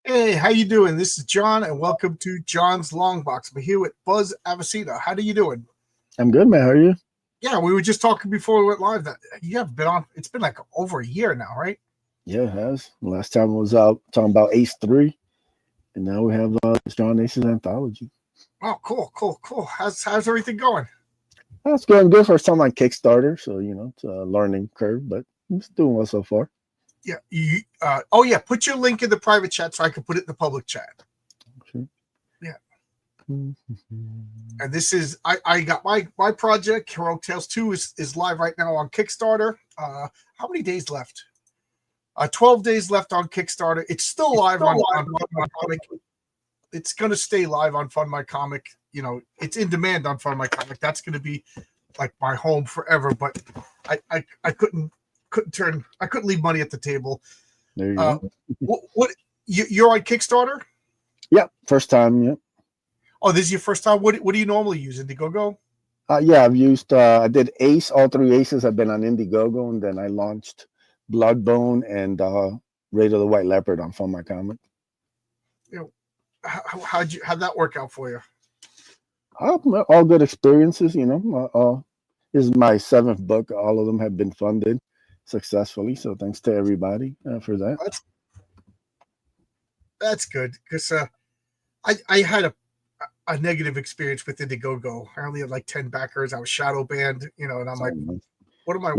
Hey, how you doing? This is John, and welcome to John's Long Box. We're here with Buzz Acevedo. How are you doing? I'm good, man. How are you? Yeah, we were just talking before we went live that you have been on. It's been like over a year now, right? Yeah, it has. Last time I was out talking about Ace 3, and now we have John Ace's anthology. Oh, cool. How's everything going? That's going good. First time on Kickstarter, so it's a learning curve, but it's doing well so far. Yeah, oh yeah, put your link in the private chat so I can put it in the public chat. Sure. Yeah. And this is I got my project, Heroic Tales 2 is live right now on Kickstarter. How many days left? 12 days left on Kickstarter. It's still live on Fund My Comic. It's gonna stay live on Fund My Comic. It's in demand on Fund My Comic. That's gonna be like my home forever. But I couldn't leave money at the table. There you go. What you're on Kickstarter? Yeah, first time. Yeah. Oh, this is your first time. What do you normally use? Indiegogo? Yeah, I've used. I did Ace. All three Aces have been on Indiegogo, and then I launched Bloodbone and Raid of the White Leopard on Fund My Comic. How'd that work out for you? All good experiences. This is my 7th book. All of them have been funded successfully. So thanks to everybody for that. That's good because I had a negative experience with Indiegogo. I only had like 10 backers. I was shadow banned, and I'm like, what am I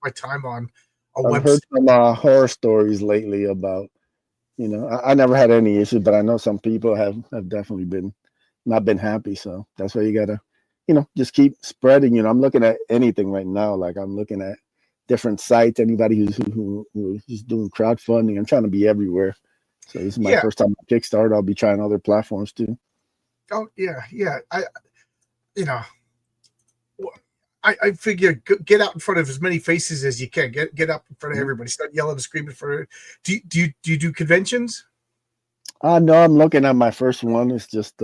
my time on? I've heard some horror stories lately about, I never had any issues, but I know some people have definitely not been happy. So that's why you gotta, just keep spreading. I'm looking at anything right now. Like I'm looking at different sites. Anybody who's doing crowdfunding. I'm trying to be everywhere. So this is my first time on Kickstarter. I'll be trying other platforms too. Oh yeah. I figure get out in front of as many faces as you can. Get up in front of everybody. Start yelling and screaming for it. Do you do conventions? No, I'm looking at my first one. It's just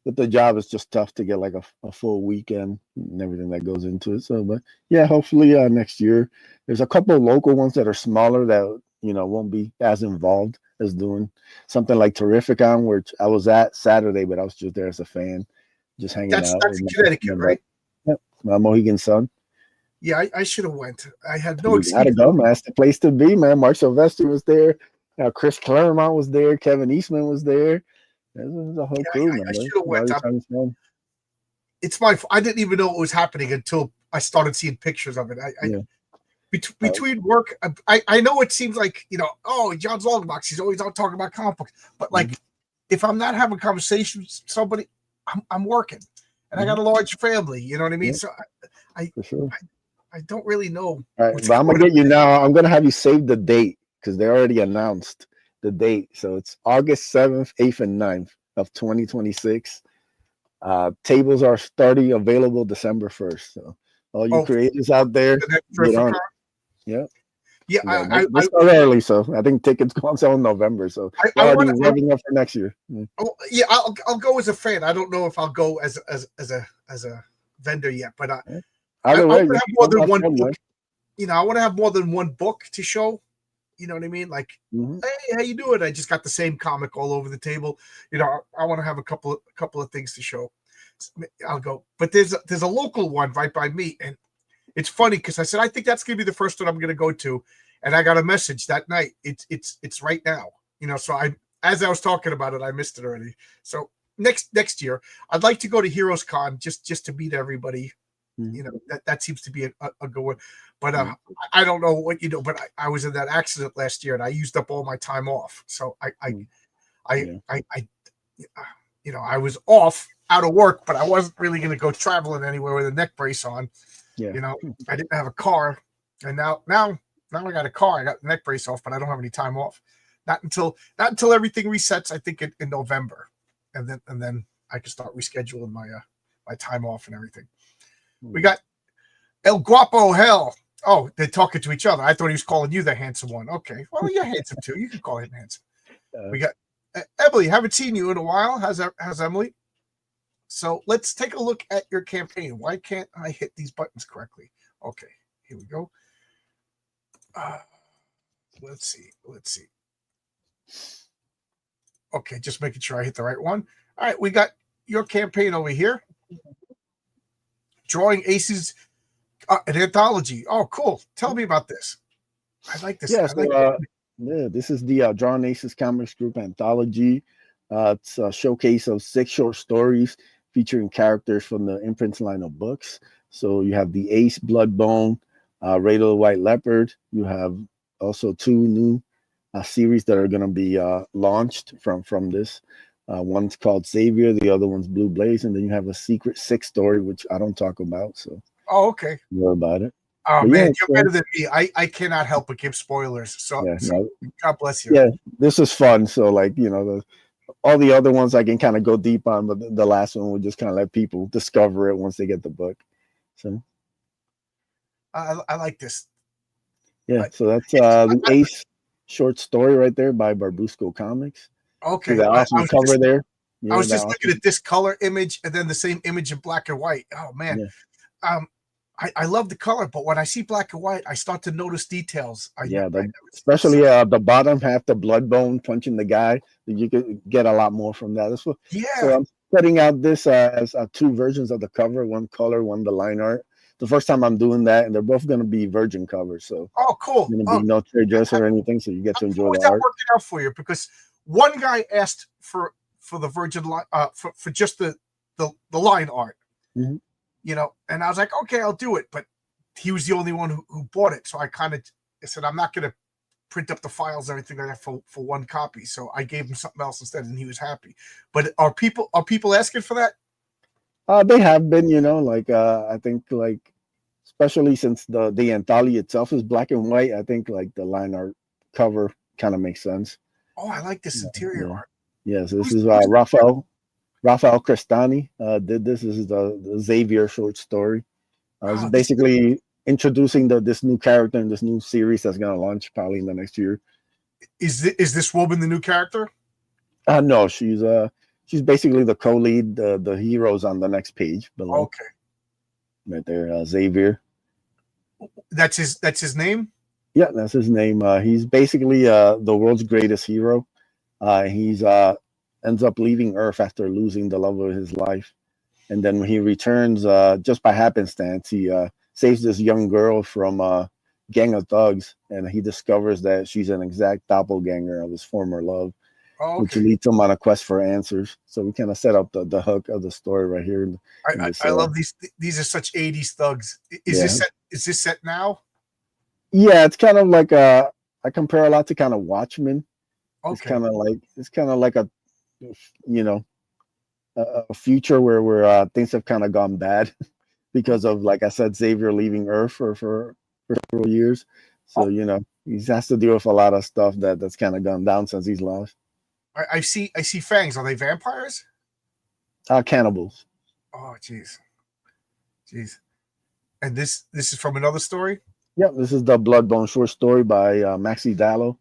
with the job, it's just tough to get like a full weekend and everything that goes into it. So, but yeah, hopefully next year. There's a couple of local ones that are smaller that won't be as involved as doing something like Terrificon, which I was at Saturday, but I was just there as a fan, just hanging out. That's in Connecticut, right? Yep, my Mohegan Sun. Yeah, I should have went. I had no excuse. Gotta go, man. That's the place to be, man. Mark Sylvester was there. Chris Claremont was there. Kevin Eastman was there. There's a whole crew, man. I should have went. It's I didn't even know it was happening until I started seeing pictures of it. Between work, I know it seems like John's Long Box. He's always out talking about comic books, but like if I'm not having conversations with somebody, I'm working, and I got a large family. You know what I mean? So I don't really know. All right, but I'm gonna get you now. I'm gonna have you save the date because they already announced the date. So it's August 7th, 8th, and 9th of 2026. Tables are starting available December 1st. So all you creators out there, get on. Yeah. This is early, so I think tickets go on sale in November. So I'm revving up for next year. I'll go as a fan. I don't know if I'll go as a vendor yet, but I want to have more than one book. I want to have more than one book to show. You know what I mean? Like, hey, how you doing? I just got the same comic all over the table. I want to have a couple of things to show. I'll go, but there's a local one right by me, and it's funny because I said I think that's gonna be the first one I'm gonna go to, and I got a message that night. It's right now. So as I was talking about it, I missed it already. So next year, I'd like to go to Heroes Con just to meet everybody. That seems to be a good one, but I don't know what but I was in that accident last year and I used up all my time off, so I was off out of work, but I wasn't really going to go traveling anywhere with a neck brace on. I didn't have a car, and now I got a car. I got the neck brace off, but I don't have any time off. Not until everything resets. I think in November, and then I can start rescheduling my time off and everything. We got El Guapo Hell. Oh, they're talking to each other. I thought he was calling you the handsome one. Okay, well, you're handsome too. You can call him handsome. We got Emily. Haven't seen you in a while. How's Emily? So let's take a look at your campaign. Why can't I hit these buttons correctly? Okay, here we go. Let's see. Okay, just making sure I hit the right one. All right, we got your campaign over here. Drawing Aces, an anthology. Oh, cool. Tell me about this. I like this. Yeah, I like yeah, this is the Drawing Aces Comics Group anthology. It's a showcase of 6 short stories featuring characters from the Imprints line of books. So you have the Ace, Bloodbone, Rado the White Leopard. You have also 2 new series that are going to be launched from this. One's called Savior, the other one's Blue Blaze, and then you have a secret 6 story, which I don't talk about. So, okay. More about it. Oh, but man, yeah, you're better than me. I cannot help but give spoilers. So, yeah, so God bless you. Yeah, this is fun. So, like, all the other ones I can kind of go deep on, but the last one will just kind of let people discover it once they get the book. So, I like this. Yeah, so that's the Ace short story right there by Barbusco Comics. Okay, see that awesome cover there. Yeah, I was just looking at this color image and then the same image in black and white. Oh man, yeah. I love the color, but when I see black and white, I start to notice details. Especially the bottom half, the blood bone punching the guy. You could get a lot more from that. So I'm putting out this as 2 versions of the cover, one color, one the line art. The first time I'm doing that, and they're both going to be virgin covers. So cool. There's going to be no trade dress or anything, so you get to enjoy the art. Working out for you because one guy asked for the virgin line, for just the line art. Mm-hmm. And I was like, okay, I'll do it. But he was the only one who bought it. So I said, I'm not going to print up the files and everything like that for one copy. So I gave him something else instead, and he was happy. But are people asking for that? They have been, I think especially since the anthology itself is black and white, I think the line art cover kind of makes sense. Oh, I like this interior art. Yeah, so this is Rafael Crestani did this. This is the Xavier short story. It's basically introducing this new character in this new series that's going to launch probably in the next year. Is this woman the new character? No, she's basically the co-lead. The heroes on the next page below. Okay, right there, Xavier. That's his name. Yeah, that's his name. He's basically the world's greatest hero. He's ends up leaving Earth after losing the love of his life. And then when he returns, just by happenstance, he saves this young girl from a gang of thugs, and he discovers that she's an exact doppelganger of his former love, which leads him on a quest for answers. So we kind of set up the hook of the story right here. I love these. These are such 80s thugs. Is this set now? Yeah, it's kind of like I compare a lot to kind of Watchmen. Okay. It's kind of like a future where things have kind of gone bad because of, like I said, Xavier leaving Earth for several years. So he has to deal with a lot of stuff that's kind of gone down since he's lost. I see fangs. Are they vampires? Cannibals. Oh, jeez. And this is from another story? Yeah, this is the Bloodbone short story by Maxi Dallo.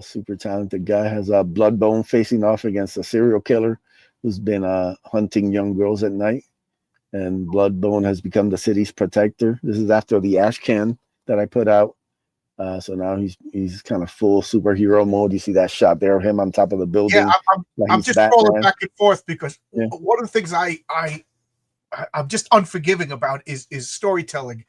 Super talented guy. Has a Bloodbone facing off against a serial killer who's been hunting young girls at night. And Bloodbone has become the city's protector. This is after the ash can that I put out. So now he's kind of full superhero mode. You see that shot there of him on top of the building. Yeah, I'm just rolling back and forth because one of the things I'm just unforgiving about is storytelling.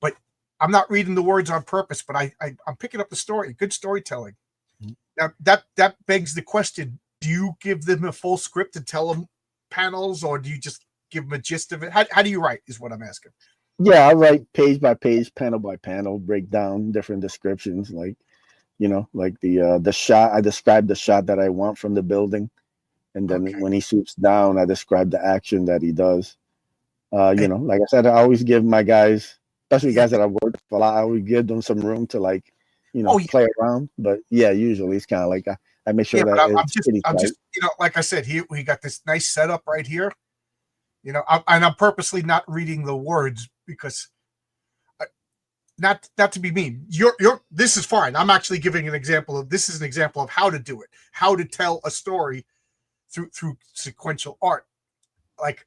But I'm not reading the words on purpose, but I'm picking up the story. Good storytelling. Mm-hmm. Now that begs the question: do you give them a full script and tell them panels, or do you just give them a gist of it? How do you write? Is what I'm asking. Yeah, I write page by page, panel by panel, break down different descriptions, like the shot. I describe the shot that I want from the building, and then when he swoops down, I describe the action that he does. Like I said, I always give my guys, especially guys that I work with a lot, I always give them some room to play around. But usually it's kind of like I make sure that I'm just like I said, we got this nice setup right here. I'm purposely not reading the words because not to be mean. This is fine. I'm actually giving an example of this is an example of how to do it, how to tell a story through sequential art. Like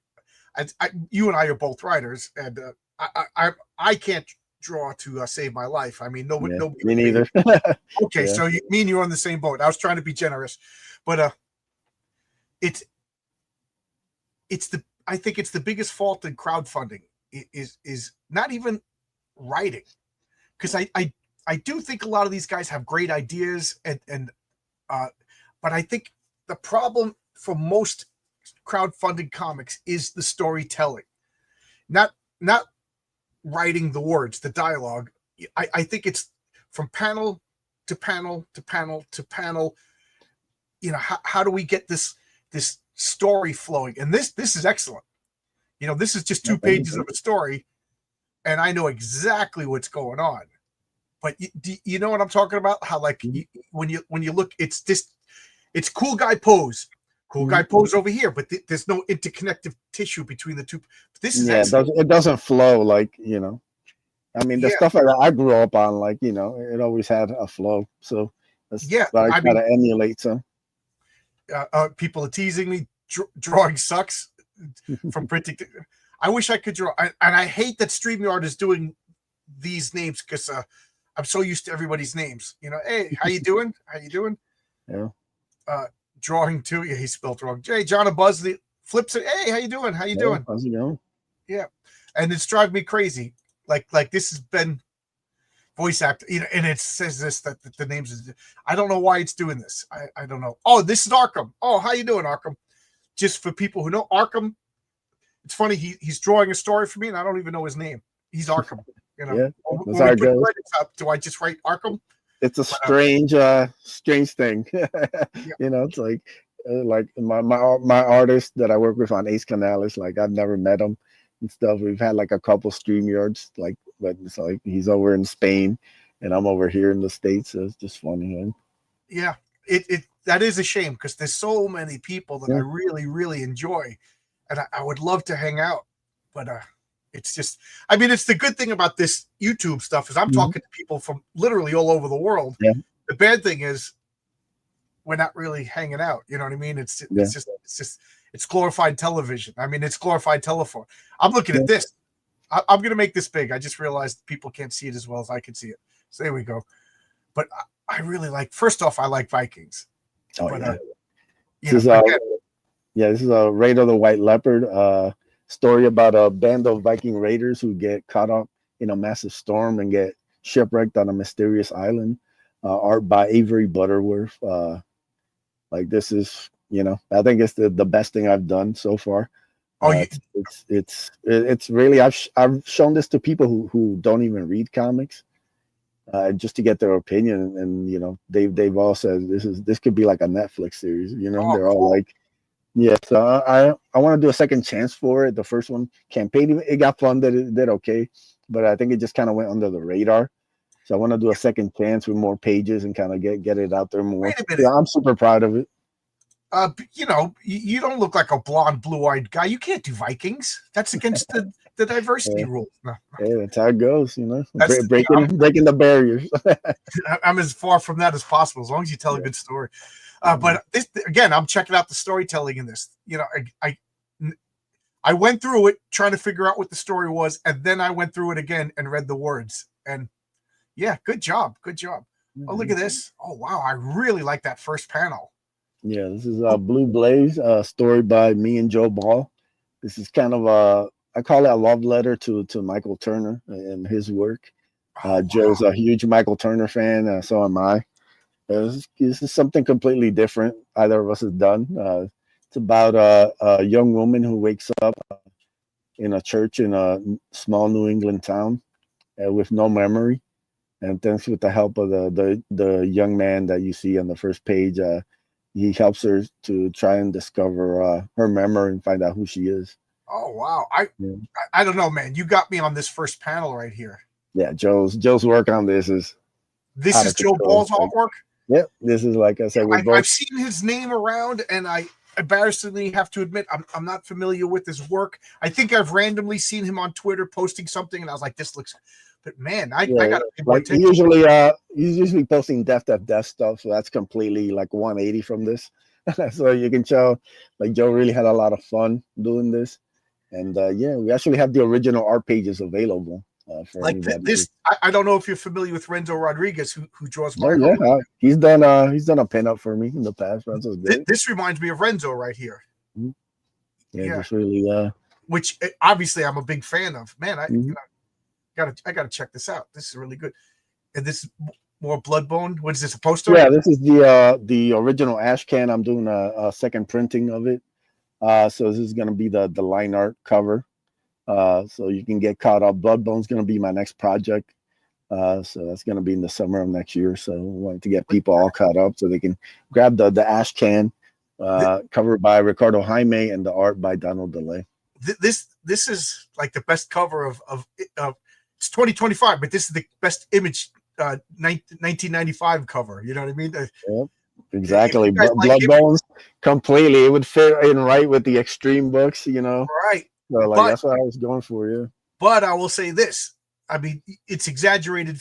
you and I are both writers, and I can't draw to save my life. I mean, nobody. Me neither. Okay, so me and you're on the same boat. I was trying to be generous, but I think it's the biggest fault in crowdfunding is not even writing, because I do think a lot of these guys have great ideas but I think the problem for most crowdfunding comics is the storytelling, not writing the words, the dialogue. I think it's from panel to panel to panel to panel. How do we get this story flowing? And this is excellent. This is just 2 pages of a story, and I know exactly what's going on. But you know what I'm talking about? How when you look, it's cool guy pose. Cool guy pose over here, but there's no interconnective tissue between the two. This is it doesn't flow I mean, the stuff that I grew up on, it always had a flow. So that's what I try to emulate. So people are teasing me. Drawing sucks from printing. I wish I could draw, and I hate that StreamYard is doing these names because I'm so used to everybody's names. Hey, how you doing? How you doing? Yeah. Drawing too. Yeah, he spelled wrong. Jay, John and Buzz flips it. Hey, how you doing? How you doing? How's it going? Yeah, and it's driving me crazy. Like this has been voice actor, and it says this that the names is. I don't know why it's doing this. I don't know. Oh, this is Arkham. Oh, how you doing, Arkham? Just for people who know Arkham, it's funny. He's drawing a story for me, and I don't even know his name. He's Arkham. Yeah, when we put credits up, do I just write Arkham? It's a strange thing. It's like my artist that I work with on Ace Canales. I've never met him and stuff. We've had a couple StreamYards, but it's like he's over in Spain and I'm over here in the States. So it's just funny. Yeah, that is a shame because there's so many people that I really, really enjoy, and I would love to hang out, but it's just, I mean, it's the good thing about this YouTube stuff is I'm talking to people from literally all over the world. Yeah. The bad thing is we're not really hanging out. You know what I mean? It's glorified television. I mean, it's glorified telephone. I'm looking at this. I'm going to make this big. I just realized people can't see it as well as I can see it. So there we go. But I really first off, I like Vikings. Oh, but, this is Raid of the White Leopard. Story about a band of Viking raiders who get caught up in a massive storm and get shipwrecked on a mysterious island. Art by Avery Butterworth. This is, I think it's the best thing I've done so far. It's really, I've shown this to people who don't even read comics, just to get their opinion, and they've all said this could be like a Netflix series. They're all like. Yeah, so I want to do a second chance for it. The first one campaign, it got funded, it did okay, but I think it just kind of went under the radar. So I want to do a second chance with more pages and kind of get it out there more. Wait a minute. Yeah, I'm super proud of it. You don't look like a blonde, blue-eyed guy. You can't do Vikings. That's against the diversity rules. No. Yeah, that's how it goes. Breaking the barriers. I'm as far from that as possible, as long as you tell a good story. But this, again, I'm checking out the storytelling in this. I went through it trying to figure out what the story was, and then I went through it again and read the words. And yeah, good job. Mm-hmm. Oh, look at this. Oh, wow. I really like that first panel. Yeah, this is Blue Blaze, story by me and Joe Ball. This is kind of I call it a love letter to Michael Turner and his work. Joe's a huge Michael Turner fan, so am I. This is something completely different either of us has done. It's about a young woman who wakes up in a church in a small New England town with no memory, and thanks with the help of the young man that you see on the first page, he helps her to try and discover her memory and find out who she is. Oh wow! I don't know, man. You got me on this first panel right here. Yeah, Joe's work on this is Joe Ball's artwork. Yep, this is, like I said, I've seen his name around, and I embarrassingly have to admit I'm not familiar with his work. I think I've randomly seen him on Twitter posting something, and I was like, "This looks." But man, I got to he's usually posting death stuff, so that's completely 180 from this. So you can tell Joe really had a lot of fun doing this, and we actually have the original art pages available. For Like anybody. this, I don't know if you're familiar with Renzo Rodriguez, who draws Oh Mario. yeah, he's done a pinup for me in the past. Renzo's great. This reminds me of Renzo right here. Mm-hmm. Yeah, Yeah, just really which obviously I'm a big fan of. Man, mm-hmm. I gotta check this out. This is really good. And this is more Bloodbone. What is this, a poster? Yeah, this is the original ash can. I'm doing a second printing of it. So this is gonna be the line art cover. So you can get caught up. Bloodbone's gonna be my next project. So that's gonna be in the summer of next year. So we wanted to get people all caught up so they can grab the ash can, covered by Ricardo Jaime and the art by Donald DeLay. This is like the best cover of it's 2025, but this is the best image 1995 cover. You know what I mean? Yep, exactly. Bloodbones completely. It would fit in right with the Extreme books, you know. Right. So like that's what I was going for. Yeah. But I will say this. I mean, it's exaggerated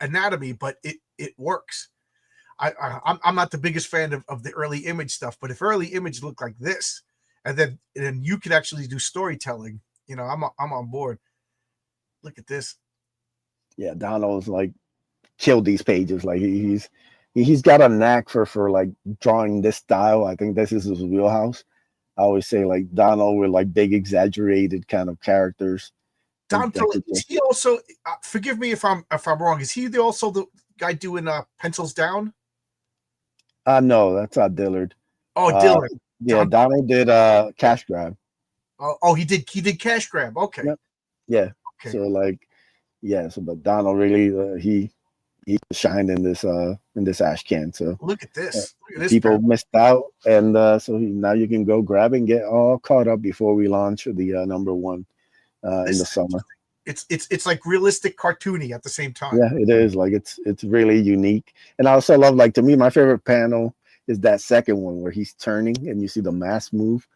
anatomy, but it works. I'm not the biggest fan of the early image stuff, but if early image looked like this, and then you could actually do storytelling, you know, I'm on board. Look at this. Yeah, Donald's like killed these pages. Like he's got a knack for like drawing this style. I think this is his wheelhouse. I always say like Donald with like big exaggerated kind of characters. Don, is he also? Forgive me if I'm wrong. Is he also the guy doing pencils down? No, that's Dillard. Oh, Dillard. Yeah, Donald did Cash Grab. Oh, he did Cash Grab. Okay. Yep. Yeah. Okay. So like, yeah. So but Donald really he shined in this ash can. So look at this. Look at this. People missed out, and so now you can go grab and get all caught up before we launch the number one. In the summer, it's like realistic cartoony at the same time. Yeah, it is. Like it's really unique, and I also love, like, to me, my favorite panel is that second one where he's turning and you see the mask move.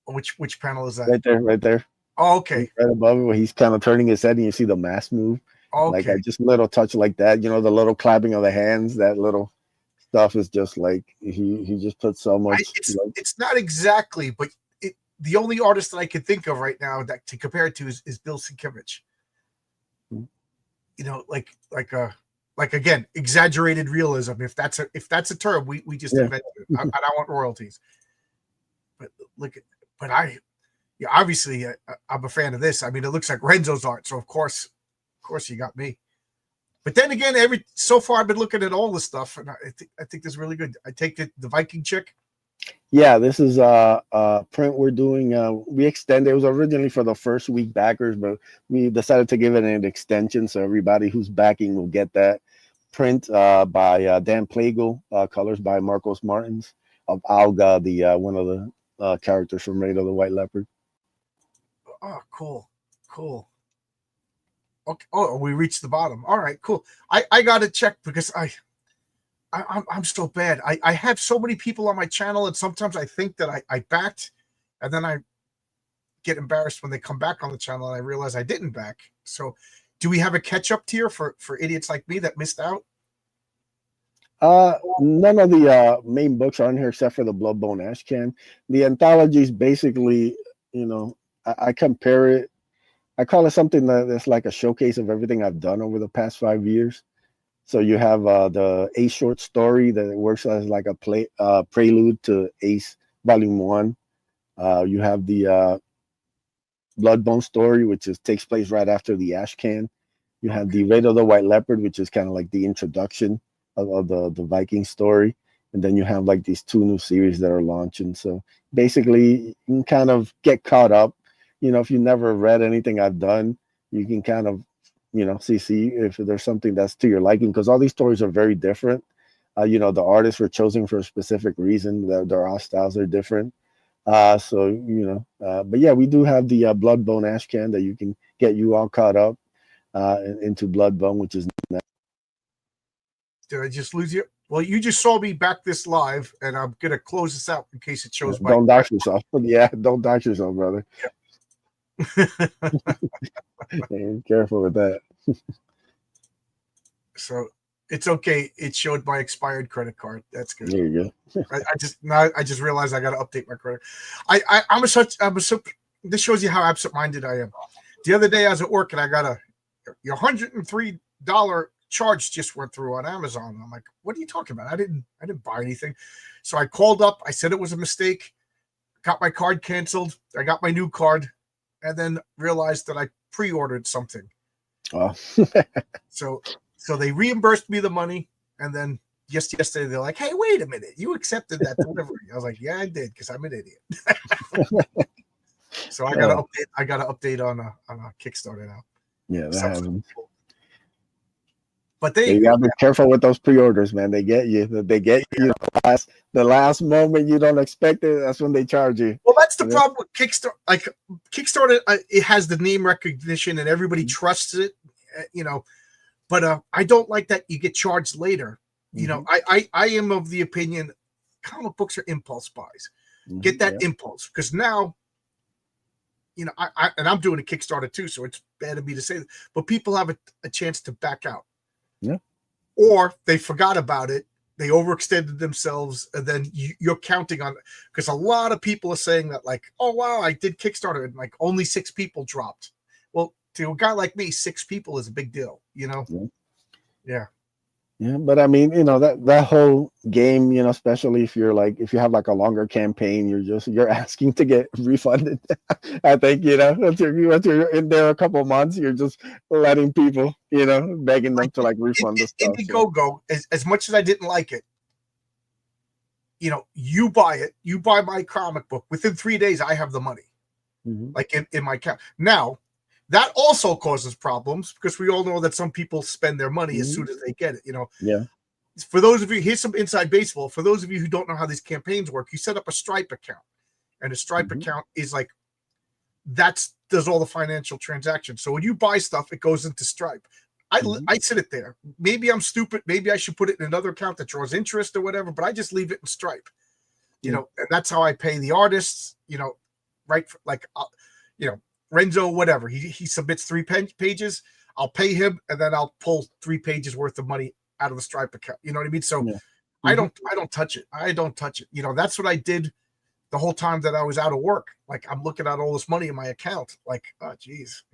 Which panel is that? Right there. Oh, okay. Right above it, where he's kind of turning his head and you see the mask move. Okay. Like just a little touch like that, you know, the little clapping of the hands, that little stuff is just like he just put so much. It's not exactly, but the only artist that I can think of right now that to compare it to is Bill Sienkiewicz. You know, like again, exaggerated realism. If that's a term, we just invented it. I want royalties. But obviously I'm a fan of this. I mean, it looks like Renzo's art, so of course you got me. But then again, so far I've been looking at all the stuff, and I think this is really good. I take it the Viking chick. Yeah, this is a print we're doing. We extended. It was originally for the first week backers, but we decided to give it an extension, so everybody who's backing will get that print by Dan Plagle, colors by Marcos Martins, of Alga, the one of the characters from Raid of the White Leopard. Oh, cool. Okay. Oh, we reached the bottom. All right, cool. I got to check because I'm so bad. I have so many people on my channel, and sometimes I think that I backed, and then I get embarrassed when they come back on the channel and I realize I didn't back. So do we have a catch-up tier for idiots like me that missed out? None of the main books are in here except for the Bloodbone Ash Can. The anthologies basically, you know, I compare it. I call it something that's like a showcase of everything I've done over the past 5 years. So you have the Ace short story that works as like a prelude to Ace Volume 1. You have the Bloodbone story, which takes place right after the Ash Can. You have the Raid of the White Leopard, which is kind of like the introduction of the Viking story. And then you have like these 2 new series that are launching. So basically you can kind of get caught up. You know, if you never read anything I've done, you can kind of, you know, see if there's something that's to your liking, because all these stories are very different. You know, the artists were chosen for a specific reason. Their art styles are different. So, you know, but yeah, we do have the Bloodbone Ash Can that you can get you all caught up into Bloodbone, which is next. Did I just lose you? Well, you just saw me back this live, and I'm going to close this out in case it shows. Don't dox yourself. Yeah, don't dox yourself, brother. Yeah. Hey, careful with that. So it's okay. It showed my expired credit card. That's good. There you go. I just realized I got to update my credit. I'm such. This shows you how absent-minded I am. The other day I was at work and I got your $103 charge just went through on Amazon. I'm like, what are you talking about? I didn't buy anything. So I called up. I said it was a mistake. Got my card canceled. I got my new card, and then realized that I pre-ordered something. Oh. So they reimbursed me the money, and then just yesterday they're like, "Hey, wait a minute, you accepted that delivery?" I was like, "Yeah, I did, because I'm an idiot." So I got to update. I got to update on a Kickstarter now. Yeah, that happens. But you gotta be careful with those pre-orders, man. They get you. They get you. The last moment you don't expect it. That's when they charge you. Well, that's the problem with Kickstarter. Like Kickstarter, it has the name recognition and everybody trusts it. But I don't like that you get charged later. I am of the opinion comic books are impulse buys. Get that impulse, because now, I'm doing a Kickstarter too, so it's bad of me to say that, but people have a chance to back out. Yeah. Or they forgot about it, they overextended themselves, and then you're counting on it. Because a lot of people are saying that, like, oh wow, I did Kickstarter and like only 6 people dropped. Well, to a guy like me, 6 people is a big deal, Yeah. Yeah, but I mean, that whole game, especially if you have like a longer campaign, you're asking to get refunded. I think, once you're in there a couple of months, you're just letting people, begging them to like refund the stuff. Indiegogo, as much as I didn't like it, you buy my comic book, within 3 days I have the money, like in my account. Now, that also causes problems, because we all know that some people spend their money as soon as they get it, Yeah. For those of you, here's some inside baseball. For those of you who don't know how these campaigns work, you set up a Stripe account, and a Stripe account is like, does all the financial transactions. So when you buy stuff, it goes into Stripe. I sit it there. Maybe I'm stupid. Maybe I should put it in another account that draws interest or whatever, but I just leave it in Stripe, and that's how I pay the artists, right? Renzo, whatever, he submits 3 pages, I'll pay him, and then I'll pull 3 pages worth of money out of the Stripe account. You know what I mean? So I don't touch it. I don't touch it. That's what I did the whole time that I was out of work. Like, I'm looking at all this money in my account. Like, oh geez,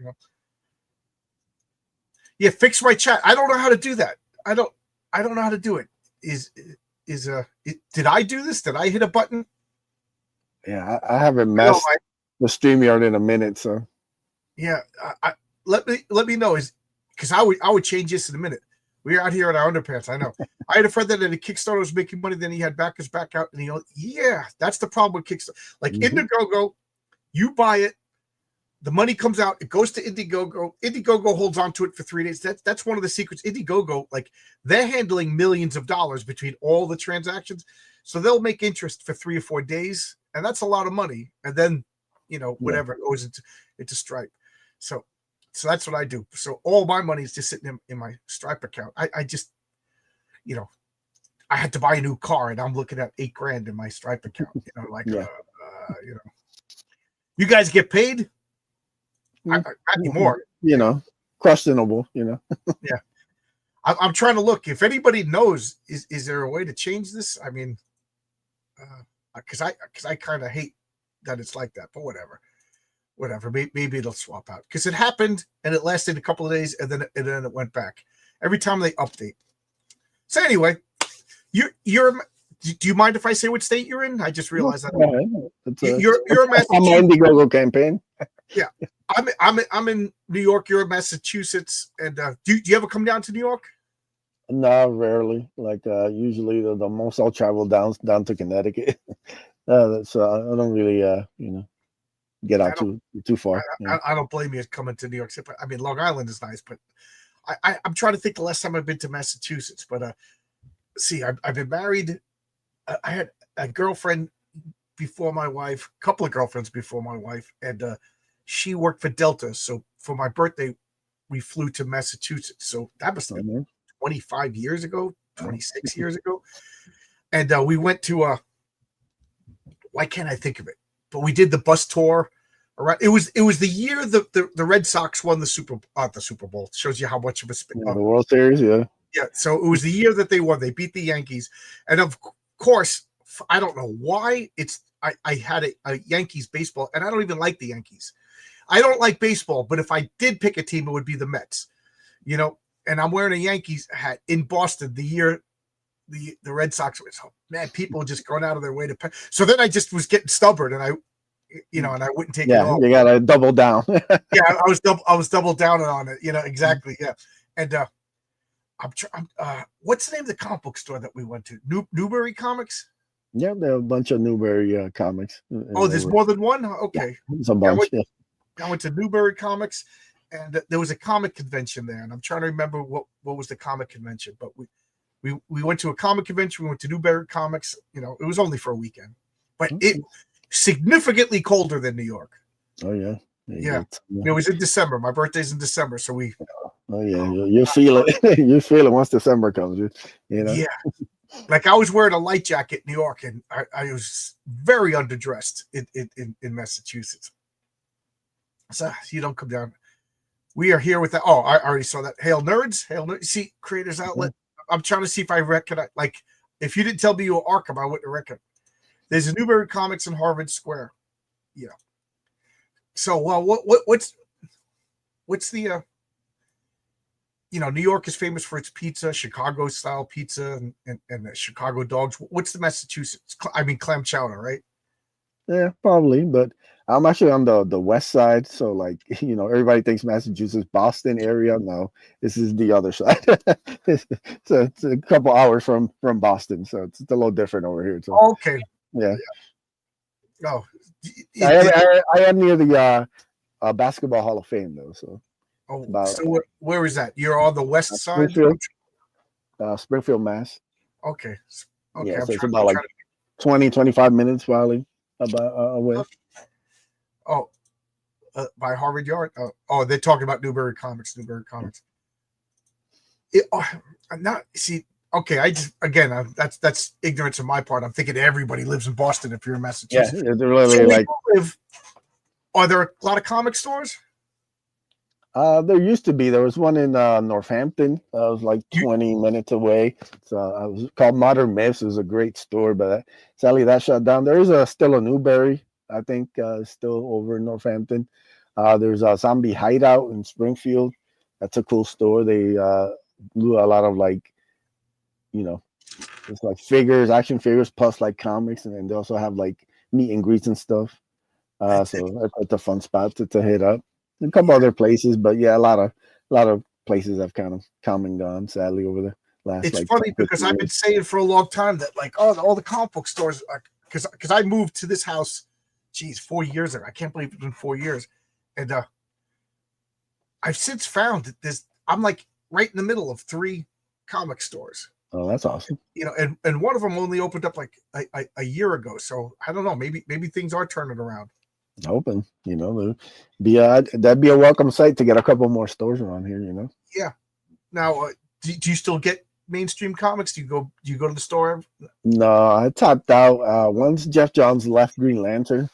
Yeah, fix my chat. I don't know how to do that. I don't know how to do it. Did I do this? Did I hit a button? Yeah, I haven't messed the StreamYard in a minute, so yeah. Let me know, because I would change this in a minute. We're out here in our underpants. I know. I had a friend that at a Kickstarter was making money, then he had backers back out, and that's the problem with Kickstarter. Like Indiegogo, you buy it, the money comes out, it goes to Indiegogo. Indiegogo holds on to it for 3 days. That's one of the secrets. Indiegogo, like, they're handling millions of dollars between all the transactions, so they'll make interest for 3 or 4 days, and that's a lot of money. And then whatever goes into Stripe. So that's what I do. So all my money is just sitting in my Stripe account. I just, I had to buy a new car, and I'm looking at $8,000 in my Stripe account. You guys get paid? I need more. Questionable. Yeah. I'm trying to look. If anybody knows, is there a way to change this? I mean, because I kind of hate that it's like that, but whatever. Maybe it'll swap out, because it happened and it lasted a couple of days, and then it went back every time they update. So anyway, do you mind if I say what state you're in? I just realized that you're a Massachusetts. I'm an Indiegogo campaign. Yeah, I'm in New York. You're in Massachusetts, and do you ever come down to New York? No, rarely. Like usually the most I'll travel down to Connecticut. So I don't really get out too far. I don't blame you coming to New York City. I mean, Long Island is nice, but I'm trying to think the last time I've been to Massachusetts. But see, I've been married. I had a girlfriend before my wife, a couple of girlfriends before my wife, and she worked for Delta. So for my birthday, we flew to Massachusetts. So that was 25 years ago, 26 years ago. And we went to why can't I think of it? But we did the bus tour around. It was the year the Red Sox won the Super Bowl. It shows you how much of a the World Series, yeah. Yeah, so it was the year that they won. They beat the Yankees, and of course, I don't know why I had a Yankees baseball, and I don't even like the Yankees. I don't like baseball, but if I did pick a team, it would be the Mets. You know, and I'm wearing a Yankees hat in Boston the year the Red Sox was. Oh, man, people just going out of their way to pay. So then I just was getting stubborn, and I wouldn't take it off. You gotta double down. Yeah, I was double down on it. Exactly. Yeah, and what's the name of the comic book store that we went to? Newbury Comics. Yeah, there are a bunch of Newbury comics. Oh, there's more than one. Okay, it's a bunch. I went to Newbury Comics, and there was a comic convention there, and I'm trying to remember what was the comic convention, but we went to a comic convention. We went to Newbury Comics. It was only for a weekend, but it significantly colder than New York. Oh yeah. Yeah. It was in December. My birthday's in December, so we. Oh yeah, you feel it. You feel it once December comes. Yeah. Like I was wearing a light jacket in New York, and I was very underdressed in Massachusetts. So you don't come down. We are here with that. Oh, I already saw that. Hail Nerds. See, Creators Outlet. I'm trying to see if I recognize. Like, if you didn't tell me you were Arkham, I wouldn't recognize. There's a Newbury Comics in Harvard Square. Yeah. So, what's the New York is famous for its pizza, Chicago style pizza, and the Chicago dogs. What's the Massachusetts? Clam chowder, right? Yeah, probably. But I'm actually on the west side, so like everybody thinks Massachusetts, Boston area. No, this is the other side. it's a couple hours from Boston, so it's a little different over here. So okay, yeah. Oh, I am near the Basketball Hall of Fame though. So so where is that? You're on the west side. Springfield, Mass. Okay. Yeah, so it's about like 20-25 minutes probably away. By Harvard Yard. They're talking about Newbury Comics. Okay, that's ignorance on my part. I'm thinking everybody lives in Boston if you're in Massachusetts. Yeah, they're really are there a lot of comic stores? There used to be. There was one in Northampton. I was like 20 minutes away. So I was called Modern Myths. It was a great store, but sadly that shut down. There is still a Newbury, I think, still over in Northampton. There's a Zombie Hideout in Springfield. That's a cool store. They do a lot of it's like action figures plus like comics, and then they also have like meet and greets and stuff. So that's a fun spot to hit up. A couple other places, but yeah, a lot of places have kind of come and gone, sadly, over the last. It's funny because I've been saying for a long time that all the comic book stores, because I moved to this house, 4 years ago. I can't believe it's been 4 years, and I've since found that I'm like right in the middle of 3 comic stores. Oh, that's awesome. And one of them only opened up like a year ago. So I don't know. Maybe things are turning around. Hoping, that'd be a welcome sight to get a couple more stores around here. Yeah. Now, do you still get mainstream comics? Do you go to the store? No, I tapped out once Jeff Johns left Green Lantern,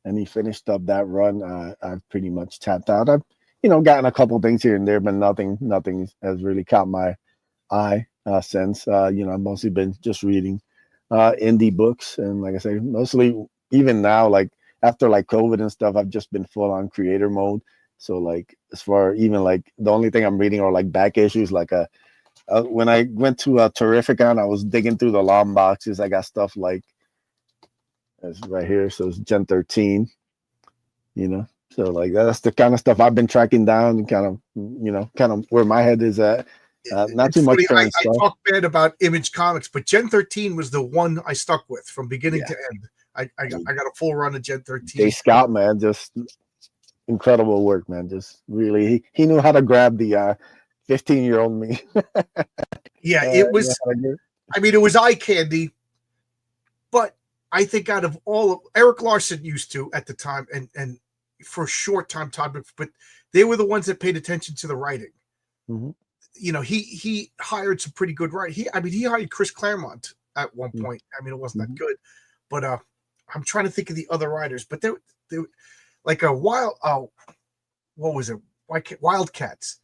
and he finished up that run. I've pretty much tapped out. I've gotten a couple things here and there, but nothing has really caught my eye since. I've mostly been just reading indie books, and like I say, mostly even now, like after like COVID and stuff, I've just been full on creator mode. So like as far even like the only thing I'm reading are like back issues. Like when I went to Terrificon, I was digging through the long boxes. I got stuff like it's right here. So it's Gen 13. So like that's the kind of stuff I've been tracking down and kind of where my head is at. Not too much I stuff. talk bad about Image Comics, but Gen 13 was the one I stuck with from beginning to end. I got a full run of Gen 13. Jay Scott, man, just incredible work, man. Just really, he knew how to grab the 15-year-old me. Yeah, it was. It was eye candy, but I think out of all of Eric Larson used to at the time, and for a short time, Todd, but they were the ones that paid attention to the writing. Mm-hmm. He hired some pretty good writers. He hired Chris Claremont at one point. It wasn't that good, but I'm trying to think of the other writers. But they like a what was it? Wildcats.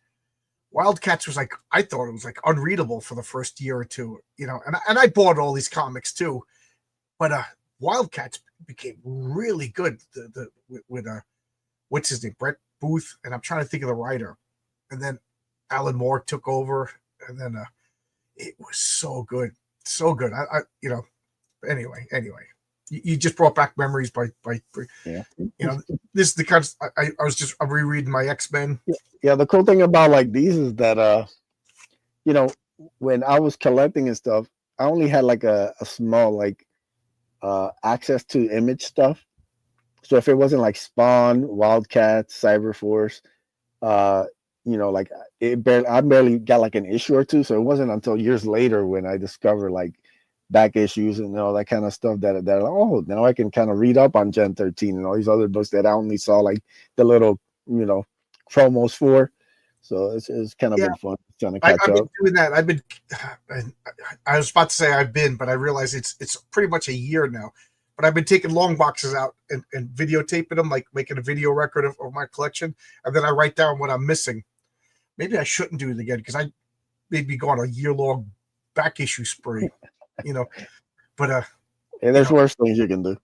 Wildcats was like, I thought it was like unreadable for the first year or two, and I bought all these comics too, but Wildcats became really good with what's his name, Brett Booth, and I'm trying to think of the writer, and then Alan Moore took over, and then it was so good, so good. Anyway, you just brought back memories by Yeah. This is the kind of, I'm rereading my X-Men. Yeah, the cool thing about like these is that when I was collecting and stuff, I only had like a small like access to image stuff. So if it wasn't like Spawn, Wildcats, Cyberforce, like I barely got like an issue or two. So it wasn't until years later when I discovered like back issues and all that kind of stuff that now I can kind of read up on Gen 13 and all these other books that I only saw like the little promos for. So it's kind of been fun trying to catch I've up. been doing that. I was about to say I've been, but I realize it's pretty much a year now. But I've been taking long boxes out and videotaping them, like making a video record of my collection, and then I write down what I'm missing. Maybe I shouldn't do it again because I may be going a year-long back issue spree, But there's worse things you can do.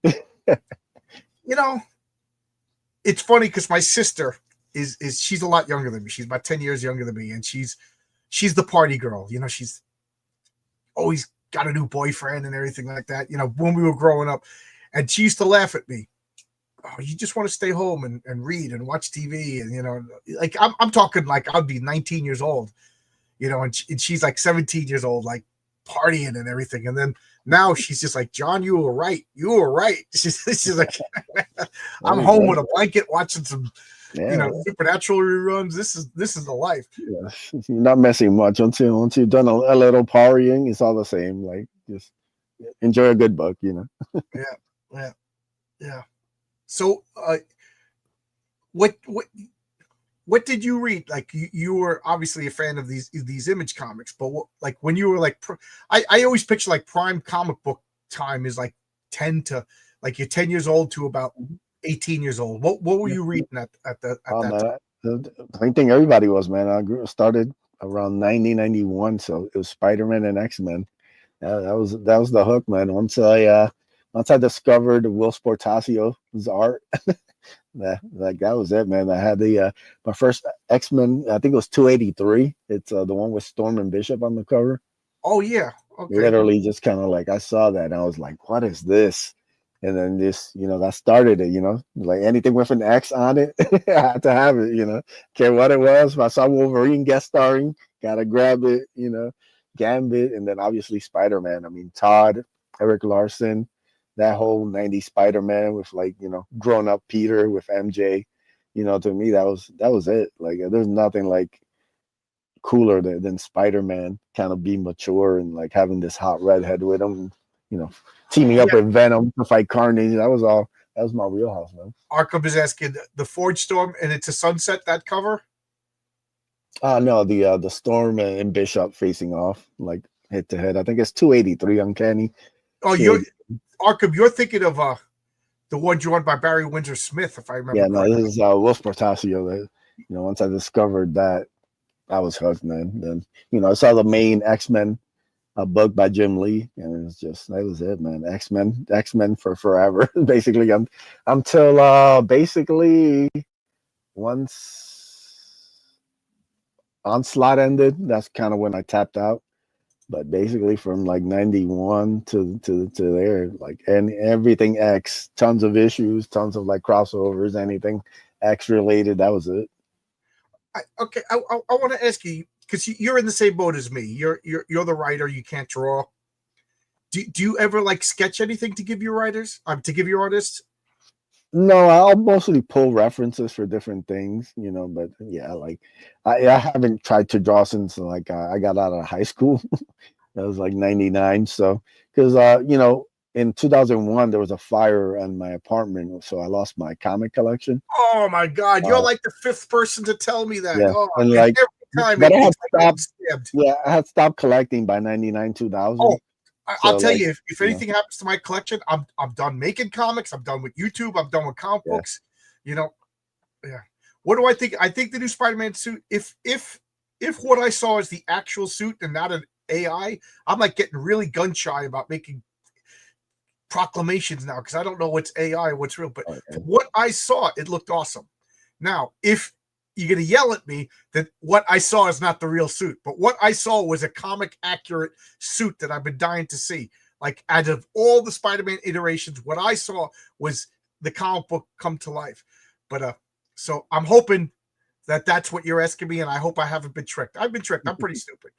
It's funny because my sister is she's a lot younger than me. She's about 10 years younger than me, and she's the party girl. She's always got a new boyfriend and everything like that. When we were growing up, and she used to laugh at me. Oh, you just want to stay home and read and watch TV, and like I'm talking like I'd be 19 years old, and she's like 17 years old, like partying and everything, and then now she's just like, John, you were right. She's like, I'm home with a blanket watching some Supernatural reruns. This is the life. Yeah, you're not messing much until you've done a little partying. It's all the same. Like just enjoy a good book, Yeah. So, what did you read? Like you were obviously a fan of these Image comics, but when you were like, I always picture like prime comic book time is like 10 to like you're 10 years old to about 18 years old. What were you reading at that time? I think everybody was, man. I started around 1991, so it was Spider-Man and X-Men. That was the hook, man. Once I discovered Will Sportasio's art, that was it, man. I had my first X-Men. I think it was 283. It's the one with Storm and Bishop on the cover. Oh yeah, okay. Literally, just kind of like I saw that and I was like, "What is this?" And then this, that started it. Like anything with an X on it, I had to have it. Care what it was. If I saw Wolverine guest starring, gotta grab it. Gambit, and then obviously Spider-Man. I mean, Todd, Eric Larson. That whole 90s Spider-Man with like, grown up Peter with MJ, to me, that was it. Like, there's nothing like cooler than Spider-Man kind of being mature and like having this hot redhead with him, teaming up with Venom to fight Carnage. That was my wheelhouse, man. Arkham is asking the Forge Storm and It's a Sunset, that cover? No, the Storm and Bishop facing off, like head to head. I think it's 283 Uncanny. Oh, Arkham, you're thinking of the one drawn by Barry Windsor Smith, if I remember. Yeah, no, this is Will Sportasio. Once I discovered that, I was hooked, man. Then I saw the main X-Men book by Jim Lee, and that was it, man. X-Men for forever, basically. Until basically once Onslaught ended, that's kind of when I tapped out. But basically from like 91 to there, like, and everything X, tons of issues, tons of like crossovers, anything X related. That was it. I want to ask you, because you're in the same boat as me. You're the writer. You can't draw. Do you ever like sketch anything to give your writers? To give your artists? No, I'll mostly pull references for different things, But yeah, like I haven't tried to draw since like I got out of high school. That was like 99. So because in 2001 there was a fire in my apartment, so I lost my comic collection. Oh my God, you're like the fifth person to tell me that. Yeah, oh, and like every time but I had stopped. Yeah, I had stopped collecting by 99, 2000. Oh, I'll tell you, if anything happens to my collection, I'm done making comics. I'm done with YouTube. I'm done with comic books. Yeah. What do I think? I think the new Spider-Man suit, if what I saw is the actual suit and not an AI, I'm like getting really gun shy about making proclamations now because I don't know what's AI, what's real. But what I saw, it looked awesome. Now, if you're going to yell at me that what I saw is not the real suit, but what I saw was a comic accurate suit that I've been dying to see. Like, out of all the Spider-Man iterations, what I saw was the comic book come to life. But so I'm hoping that that's what you're asking me, and I hope I haven't been tricked. I've been tricked. I'm pretty stupid.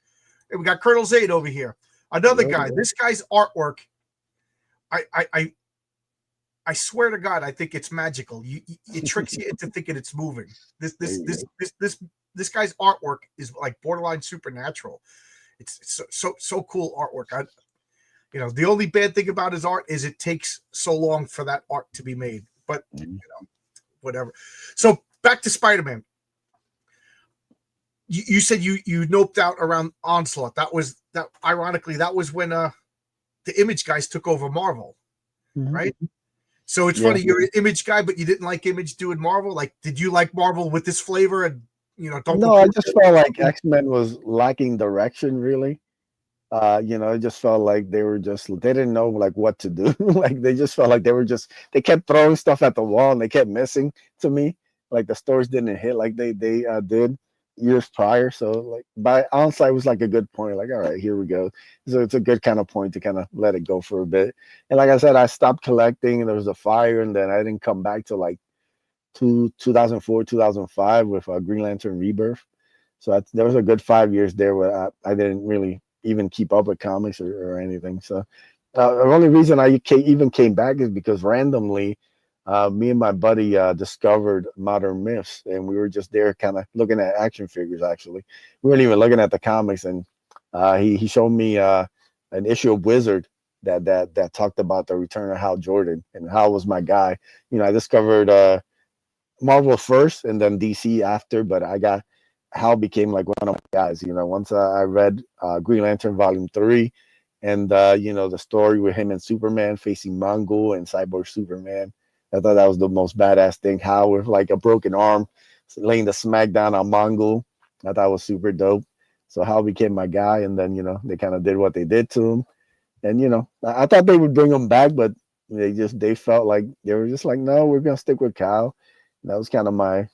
And we got Colonel Zaid over here, another guy. This guy's artwork, I swear to God, I think it's magical. It tricks you into thinking it's moving. This guy's artwork is like borderline supernatural. It's so cool artwork. The only bad thing about his art is it takes so long for that art to be made. But whatever. So back to Spider-Man. You said you noped out around Onslaught. Ironically, that was when the Image guys took over Marvel, right? So it's funny, you're an Image guy, but you didn't like Image doing Marvel. Like, did you like Marvel with this flavor? And I just felt like X-Men was lacking direction, really. It just felt like they didn't know like what to do. Like they just felt like they kept throwing stuff at the wall and they kept missing to me. Like the stories didn't hit like they did years prior. So like by Onslaught was like a good point. Like, all right, here we go. So it's a good kind of point to kind of let it go for a bit. And like I said, I stopped collecting and there was a fire, and then I didn't come back to like 2004, 2005 with Green Lantern Rebirth. So there was a good 5 years there where I didn't really even keep up with comics or anything. So the only reason I even came back is because randomly me and my buddy discovered Modern Myths, and we were just there kind of looking at action figures. Actually, we weren't even looking at the comics, and he showed me an issue of Wizard that talked about the return of Hal Jordan, and Hal was my guy. I discovered Marvel first and then DC after, but Hal became like one of my guys. Once I read Green Lantern Volume 3, and the story with him and Superman facing Mongul and Cyborg Superman, I thought that was the most badass thing. Hal with like a broken arm laying the smack down on Mongul, I thought was super dope. So Hal became my guy, and then they kind of did what they did to him, and I thought they would bring him back, but they felt like they were just like, no, we're gonna stick with Kyle. And that was kind of my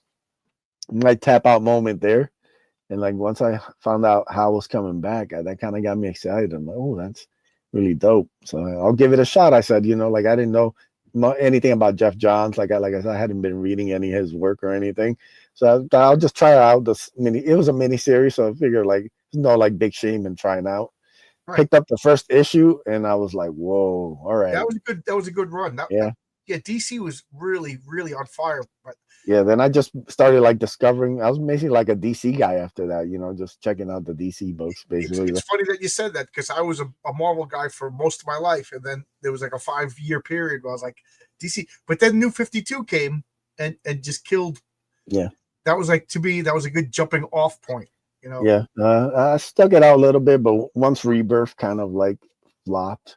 tap out moment there. And like once I found out Hal was coming back, that kind of got me excited. I'm like, oh, that's really dope. So I'll give it a shot. I said, like I didn't know anything about Jeff Johns. Like I said, I hadn't been reading any of his work or anything. So I'll just try out this it was a mini series, so I figured like there's no like big shame in trying out. Right. Picked up the first issue and I was like, whoa, all right. That was a good run. DC was really, really on fire. But then I just started like discovering. I was basically like a DC guy after that, just checking out the DC books. Basically, it's funny that you said that because I was a Marvel guy for most of my life, and then there was like a 5-year period where I was like DC. But then New 52 came and just killed. Yeah, that was like, to me, that was a good jumping off point. Yeah, I stuck it out a little bit, but once Rebirth kind of like flopped.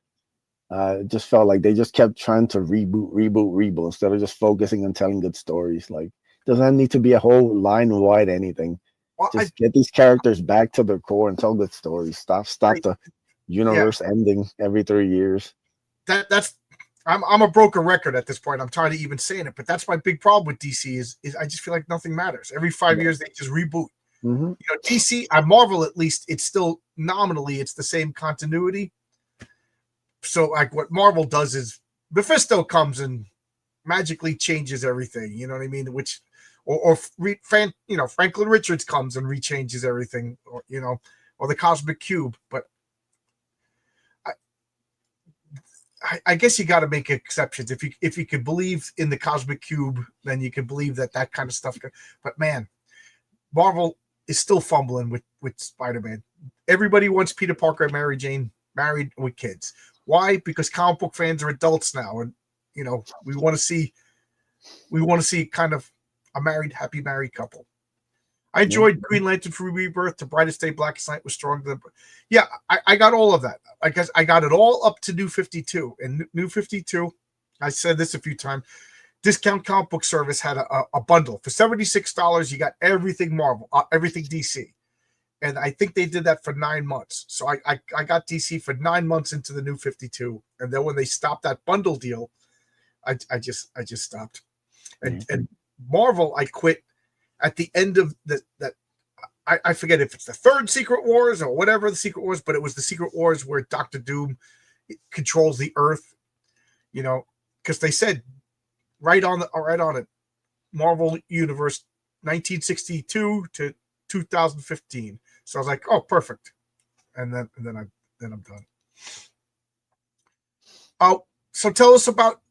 It just felt like they just kept trying to reboot instead of just focusing on telling good stories. Like, doesn't need to be a whole line wide anything. Well, just get these characters back to their core and tell good stories. Stop the universe ending every 3 years. I'm a broken record at this point. I'm tired of even saying it, but that's my big problem with DC is I just feel like nothing matters. Every 5 years they just reboot. Mm-hmm. DC, Marvel at least, it's still nominally it's the same continuity. So like what Marvel does is Mephisto comes and magically changes everything. You know what I mean? Which Franklin Richards comes and rechanges everything, or the Cosmic Cube. But I guess you got to make exceptions. If you could believe in the Cosmic Cube, then you can believe that kind of stuff. But man, Marvel is still fumbling with Spider-Man. Everybody wants Peter Parker and Mary Jane married with kids. Why? Because comic book fans are adults now, and we want to see kind of a happy married couple. I enjoyed Green Lantern for Rebirth. The Brightest Day, Blackest Night was stronger. I got all of that. I guess I got it all up to New 52. And New 52, I said this a few times. Discount Comic Book Service had a bundle for $76. You got everything Marvel, everything DC. And I think they did that for 9 months. So I got DC for 9 months into the New 52. And then when they stopped that bundle deal, I just stopped. And Marvel, I quit at the end of I forget if it's the third Secret Wars or whatever the Secret Wars, but it was the Secret Wars where Doctor Doom controls the Earth, because they said right on it, Marvel Universe 1962 to 2015. So I was like, oh, perfect. And then I'm done. Oh, so tell us about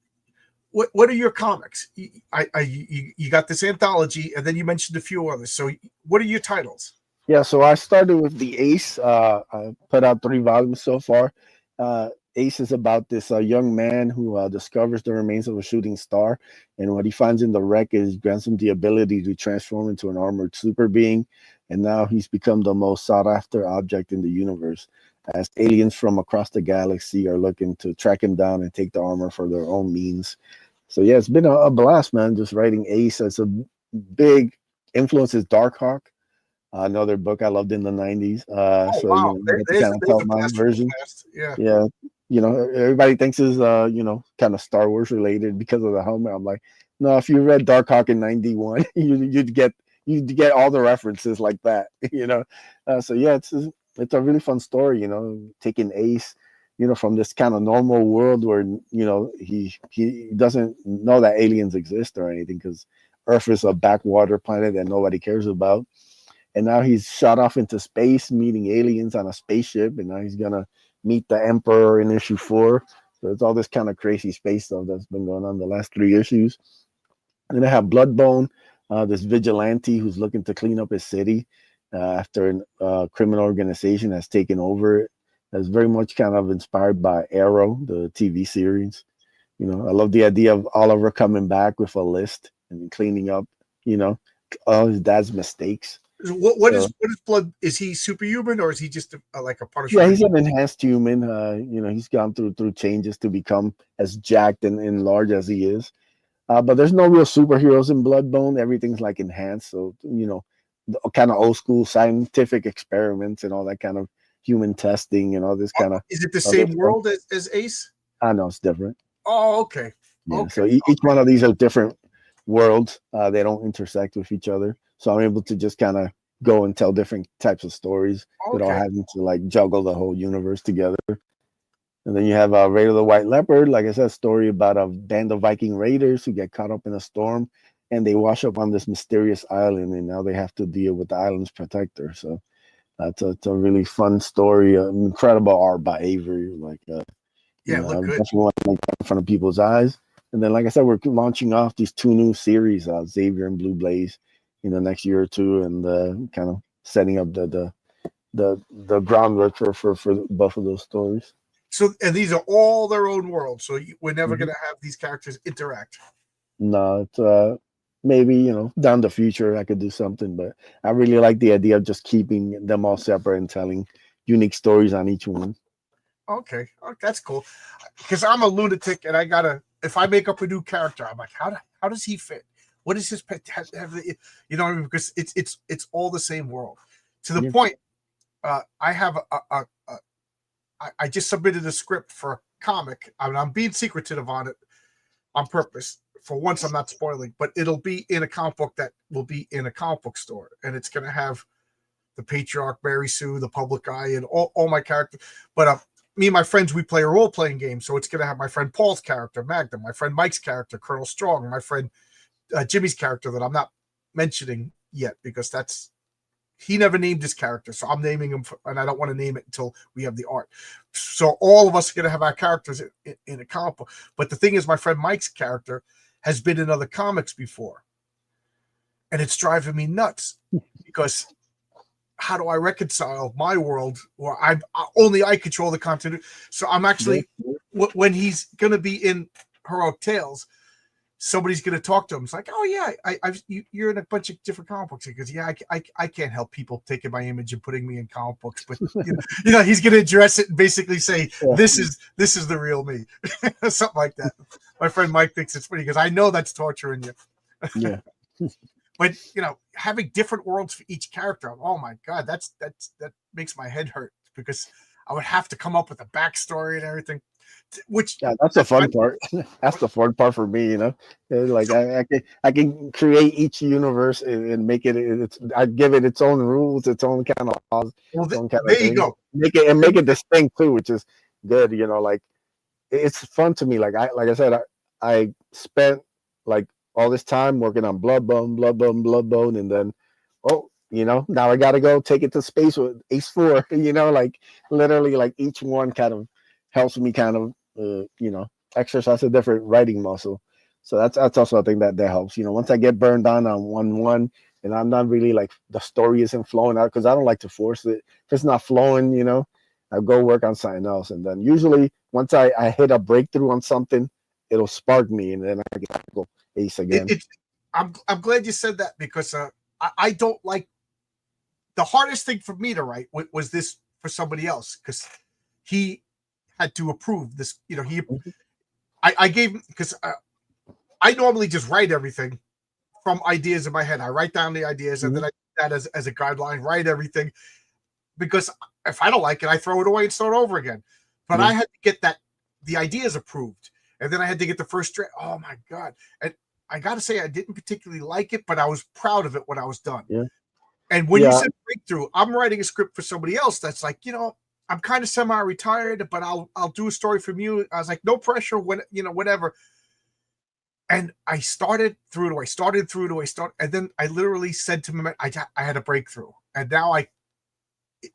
what are your comics? You got this anthology, and then you mentioned a few others. So what are your titles? Yeah, so I started with the Ace. I put out 3 volumes so far. Ace is about this young man who discovers the remains of a shooting star, and what he finds in the wreck is grants him the ability to transform into an armored super being, and now he's become the most sought after object in the universe, as aliens from across the galaxy are looking to track him down and take the armor for their own means. So yeah, it's been a blast, man. Just writing Ace. As a big influence is Darkhawk, another book I loved in the 90s. So wow. I get to kind of tell my version. Yeah. Everybody thinks is kind of Star Wars related because of the helmet. I'm like, no, if you read Darkhawk in 91, you'd get all the references like that. So yeah, it's a really fun story, taking Ace, from this kind of normal world where he doesn't know that aliens exist or anything, because Earth is a backwater planet that nobody cares about. And now he's shot off into space, meeting aliens on a spaceship, and now he's gonna meet the Emperor in issue 4. So it's all this kind of crazy space stuff that's been going on the last 3 issues. And then I have Bloodbone, this vigilante who's looking to clean up his city after a criminal organization has taken over it. That's very much kind of inspired by Arrow, the TV series. I love the idea of Oliver coming back with a list and cleaning up, all his dad's mistakes. What is Blood? Is he superhuman, or is he just like a Punisher? Yeah, he's an enhanced human. He's gone through changes to become as jacked and large as he is. But there's no real superheroes in Bloodbone. Everything's like enhanced. So, kind of old school scientific experiments and all that kind of human testing and all this kind of. Is it the same world as Ace? I know it's different. Oh, okay. Yeah, okay. So each one of these are different worlds. They don't intersect with each other. So I'm able to just kind of go and tell different types of stories without having to like juggle the whole universe together. And then you have Raid of the White Leopard, like I said, story about a band of Viking raiders who get caught up in a storm, and they wash up on this mysterious island, and now they have to deal with the island's protector. So it's a really fun story. Incredible art by Avery. Look good. I definitely want to make that in front of people's eyes. And then, like I said, we're launching off these 2 new series, Xavier and Blue Blaze, in the next year or 2, and kind of setting up the groundwork for both of those stories. So, and these are all their own worlds. So we're never going to have these characters interact. No, it's maybe down the future I could do something, but I really like the idea of just keeping them all separate and telling unique stories on each one. Okay, that's cool. Because I'm a lunatic, and if I make up a new character, I'm like, how does he fit? What is his pet? Because it's all the same world. To the point, I have I just submitted a script for a comic. I mean, I'm being secretive on it on purpose. For once, I'm not spoiling, but it'll be in a comic book that will be in a comic book store, and it's going to have the Patriarch, Mary Sue, the Public Eye, and all my characters. But me and my friends, we play a role-playing game, so it's going to have my friend Paul's character, Magnum, my friend Mike's character, Colonel Strong, my friend Jimmy's character that I'm not mentioning yet because he never named his character, so I'm naming him, and I don't want to name it until we have the art. So all of us are going to have our characters in a comic book. But the thing is, my friend Mike's character has been in other comics before, and it's driving me nuts because how do I reconcile my world where only I control the continuity? So I'm actually when he's going to be in Heroic Tales, somebody's going to talk to him. It's like, oh yeah, you're in a bunch of different comic books. Because I can't help people taking my image and putting me in comic books, but he's going to address it and basically say, this is the real me, something like that. My friend Mike thinks it's funny because I know that's torturing you. Yeah. But having different worlds for each character, oh my god, that makes my head hurt because I would have to come up with a backstory and everything. Which that's the fun part. That's the fun part for me, you know. Like I can create each universe and make it. I give it its own rules, its own kind of laws, well, its own kind there of you thing. go. Make it distinct too, which is good. You know, like it's fun to me. Like I said, I spent like all this time working on Bloodbone, and then you know, now I got to go take it to space with Ace 4. You know, like literally, like each one kind of helps me kind of you know, exercise a different writing muscle. So that's also a thing that helps. You know, once I get burned on one, and I'm not really like the story isn't flowing out because I don't like to force it. If it's not flowing, you know, I go work on something else, and then usually once I hit a breakthrough on something, it'll spark me, and then I can go Ace again. I'm glad you said that because I don't like. The hardest thing for me to write was this for somebody else because he had to approve this. You know, I gave because I normally just write everything from ideas in my head. I write down the ideas and then I do that as a guideline, write everything because if I don't like it, I throw it away and start over again. But I had to get the ideas approved, and then I had to get the first draft. Oh my God! And I got to say, I didn't particularly like it, but I was proud of it when I was done. Yeah. And when you said breakthrough, I'm writing a script for somebody else that's like, you know, I'm kind of semi-retired, but I'll do a story from you. I was like, no pressure, when you know, whatever. And I started through it. And then I literally said to him, I had a breakthrough, and now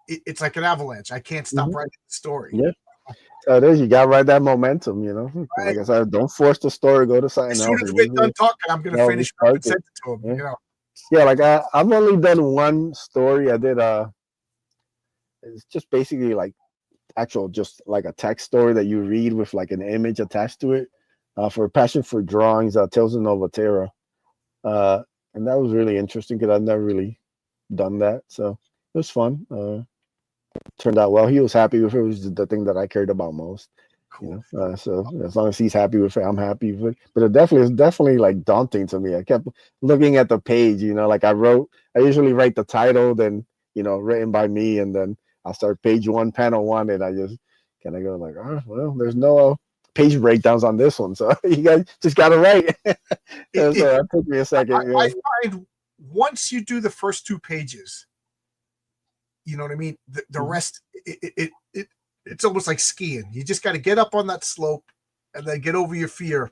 it's like an avalanche. I can't stop writing the story. Yeah. So it is. You got to ride that momentum, you know. Right. Like I said, don't force the story. Go to something else. As soon as we're done talking, I'm going to finish up and send it to him. Yeah. You know. Yeah, like I've only done one story. I did it's just basically like actual just like a text story that you read with like an image attached to it. For Passion for Drawings, Tales of Novatera. And that was really interesting because I've never really done that. So it was fun. Turned out well. He was happy with it. It was the thing that I cared about most. Cool. You know, so as long as he's happy with it, I'm happy with it. But it's definitely like daunting to me. I kept looking at the page, you know, like I usually write the title, then, you know, written by me, and then I'll start page 1, panel 1, and I just kind of go like, oh, well, there's no page breakdowns on this one. So you guys just got to write. So that took me a second. I find once you do the first 2 pages, you know what I mean? The rest, it's almost like skiing. You just got to get up on that slope and then get over your fear.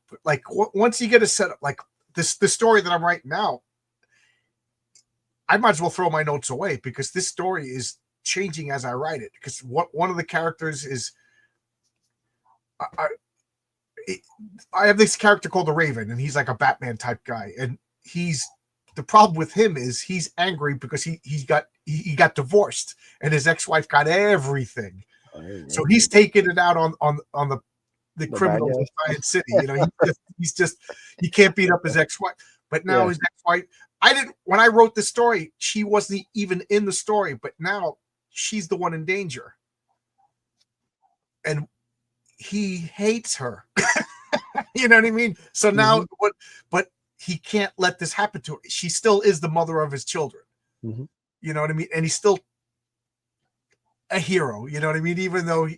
But like once you get a setup, like the story that I'm writing now, I might as well throw my notes away because this story is changing as I write it. Because one of the characters is, I have this character called the Raven, and he's like a Batman type guy, and the problem with him is he's angry because he got divorced and his ex-wife got everything. So he's taking it out on the criminals of Science City. You know, he can't beat up his ex-wife. But now his ex-wife, when I wrote this story, she wasn't even in the story, but now she's the one in danger. And he hates her. You know what I mean? So now but he can't let this happen to her. She still is the mother of his children. You know what I mean? And he's still a hero. You know what I mean? Even though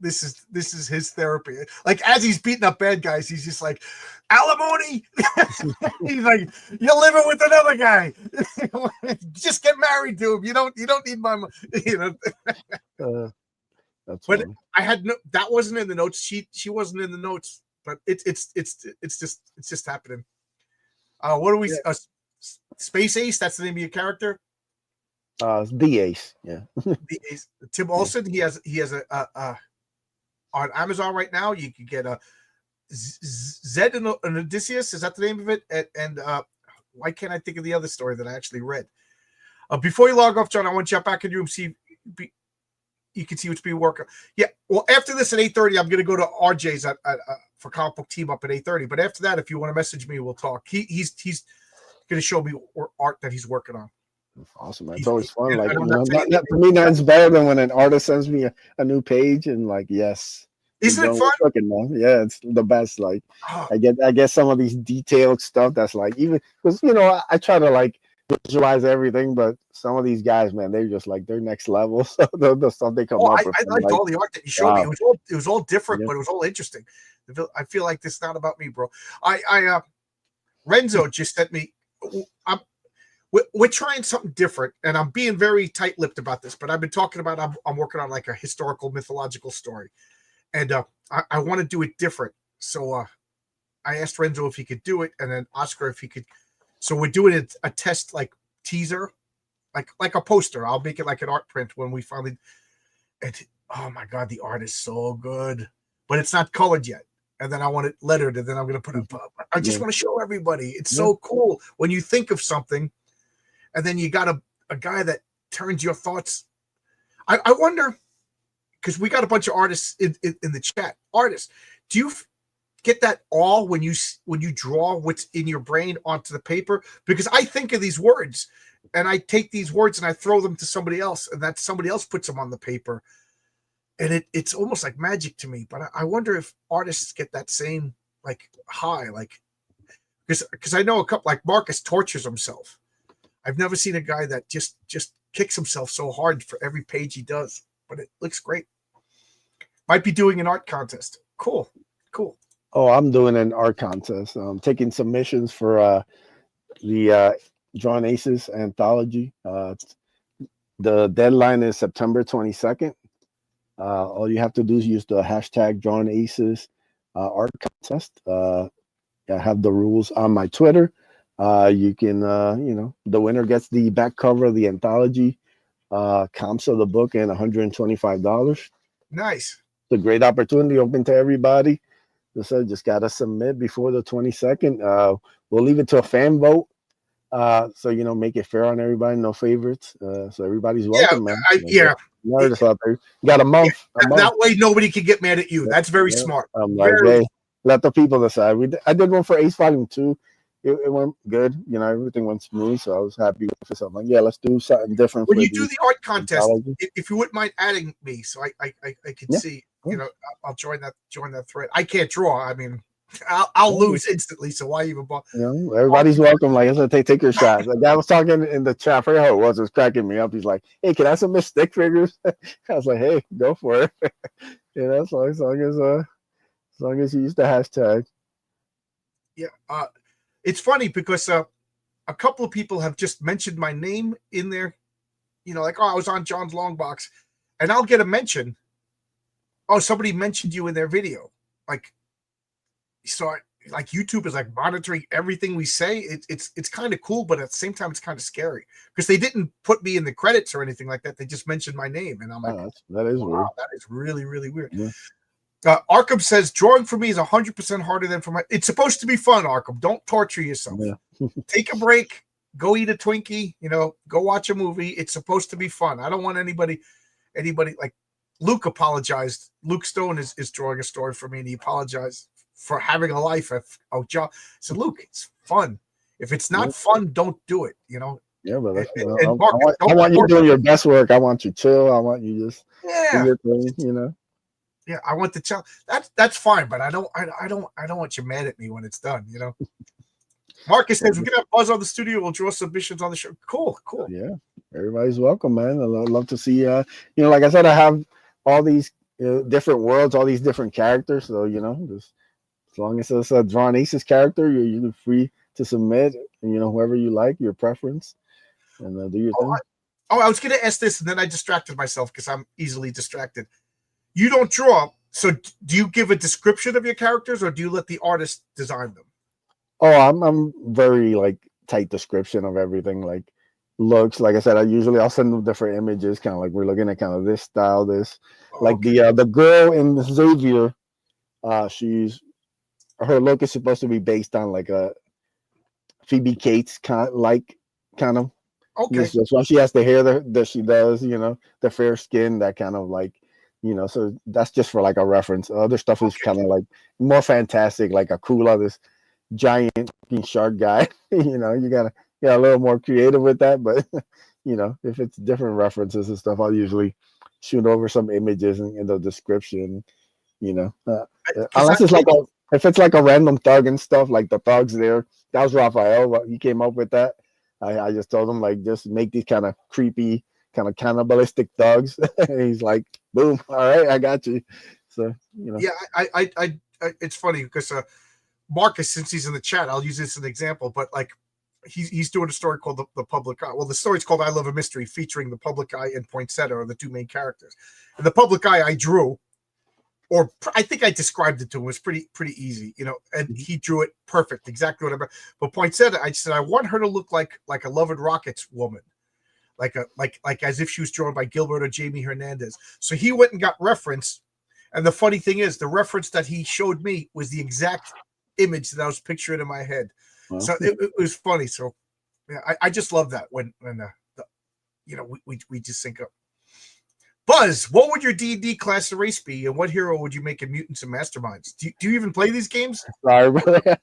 this is his therapy. Like as he's beating up bad guys, he's just like, alimony. He's like, you're living with another guy. Just get married to him. You don't need my money. You know. That's but funny. I had that wasn't in the notes. She wasn't in the notes. But it's just happening. What do we? Space Ace. That's the name of your character. The Ace. Yeah. The Ace. Tim Olson. He has a on Amazon right now. You can get a Zed and Odysseus. Is that the name of it? And why can't I think of the other story that I actually read? Before you log off, John, I want to jump back in your room. See. You can see what's being worked on. Yeah. Well, after this at 8:30, I'm going to go to RJ's for Comic Book Team Up at 8:30. But after that, if you want to message me, we'll talk. He's going to show me art that he's working on. Awesome. It's always fun. Like, you know, for me, nothing's better than when an artist sends me a new page and like, yes. Isn't it fun? Yeah, it's the best. Like, I get some of these detailed stuff that's like, even because, you know, I try to like visualize everything, but some of these guys, man, they're just like they're next level. So the stuff they come up with, I liked all the art that you showed me. wow. It was all different, but it was all interesting. I feel like this is not about me, bro. Renzo just sent me. We're trying something different, and I'm being very tight-lipped about this. But I've been talking about I'm working on like a historical mythological story, and I want to do it different. So I asked Renzo if he could do it, and then Oscar if he could. So we're doing a test like teaser, like a poster. I'll make it like an art print when we finally. And oh my god, the art is so good, but it's not colored yet. And then I want it lettered, and then I'm going to put it up. I just want to show everybody. It's so cool when you think of something, and then you got a guy that turns your thoughts. I wonder, because we got a bunch of artists in the chat. Artists, do you get that all when you draw what's in your brain onto the paper? Because I think of these words, and I take these words and I throw them to somebody else, and that somebody else puts them on the paper. And it's almost like magic to me, but I wonder if artists get that same like high, like because I know a couple like Marcus tortures himself. I've never seen a guy that just kicks himself so hard for every page he does, but it looks great. Might be doing an art contest. Cool. Oh, I'm doing an art contest. I'm taking submissions for the Drawn Aces anthology. The deadline is September 22nd. All you have to do is use the hashtag Drawn Aces art contest. I have the rules on my Twitter. You can, the winner gets the back cover of the anthology, comps of the book, and $125. Nice. It's a great opportunity, open to everybody. Just got to submit before the 22nd. We'll leave it to a fan vote. So make it fair on everybody, no favorites. So everybody's welcome, man. Artists out there. You got a month. That way nobody can get mad at you. That's very smart. I'm like, hey, let the people decide. I did one for Ace Volume 2. It went good. Everything went smooth. So I was happy with it. I'm like, yeah, let's do something different. When you do the art contest, if you wouldn't mind adding me, so I can see. I'll join that thread. I can't draw. I mean, I'll lose instantly. So why even bother? Everybody's welcome. Like I said, take your shots. Like I was talking in the chat. I forget how it was cracking me up. He's like, "Hey, can I submit stick figures?" I was like, "Hey, go for it." As long as you use the hashtag. Yeah, it's funny because a couple of people have just mentioned my name in there. Like, oh, I was on John's Long Box, and I'll get a mention. Oh, somebody mentioned you in their video. Like, so like YouTube is like monitoring everything we say. It's kind of cool, but at the same time, it's kind of scary because they didn't put me in the credits or anything like that. They just mentioned my name, and I'm like, that is weird. That is really, really weird. Yeah. Arkham says drawing for me is 100% harder than for my. It's supposed to be fun, Arkham. Don't torture yourself. Yeah. Take a break. Go eat a Twinkie. Go watch a movie. It's supposed to be fun. I don't want anybody like Luke apologized. Luke Stone is drawing a story for me, and he apologized for having a life. John said, Luke, it's fun. If it's not fun, don't do it. Yeah, but I want you doing your best work. I want you chill. I want you just do your thing. Yeah, I want the challenge. That's fine, but I don't want you mad at me when it's done. Marcus says we can have Buzz on the studio. We'll draw submissions on the show. Cool. Yeah, everybody's welcome, man. I love to see. Like I said, I have all these different worlds, all these different characters. So just as long as it's a Drawn Aces character, you're free to submit. And, whoever you like, your preference, and do your thing. I was going to ask this, and then I distracted myself because I'm easily distracted. You don't draw, so do you give a description of your characters, or do you let the artist design them? Oh, I'm very like tight description of everything, like looks. Like I said, I'll send them different images, kind of like we're looking at kind of this style, this like the girl in Xavier. Her look is supposed to be based on like a Phoebe Cates kind of. Okay. Just when she has the hair that she does, the fair skin, that kind of like. So that's just for like a reference. Other stuff is kind of like more fantastic, like Akula, this giant shark guy. You gotta get a little more creative with that. But if it's different references and stuff, I'll usually shoot over some images in the description. Unless it's if it's like a random thug and stuff, like the thugs there. That was Raphael. He came up with that. I just told him like just make these kind of creepy, kind of cannibalistic thugs. And he's like, boom, all right, I got you. So Yeah, I it's funny because Marcus, since he's in the chat, I'll use this as an example, but like he's doing a story called the Public Eye. Well, the story's called I Love a Mystery, featuring the Public Eye and Poinsettia are the two main characters. And the Public Eye I drew, or I think I described it to him. It was pretty easy, and he drew it perfect, exactly what But Poinsettia, I said I want her to look like a Love and Rockets woman, like as if she was drawn by Gilbert or Jamie Hernandez. So he went and got reference, and the funny thing is, the reference that he showed me was the exact image that I was picturing in my head. Wow. So it was funny. So yeah, I just love that when we just sync up. Buzz, what would your D&D class race be, and what hero would you make in Mutants and Masterminds? Do you even play these games? Sorry, brother.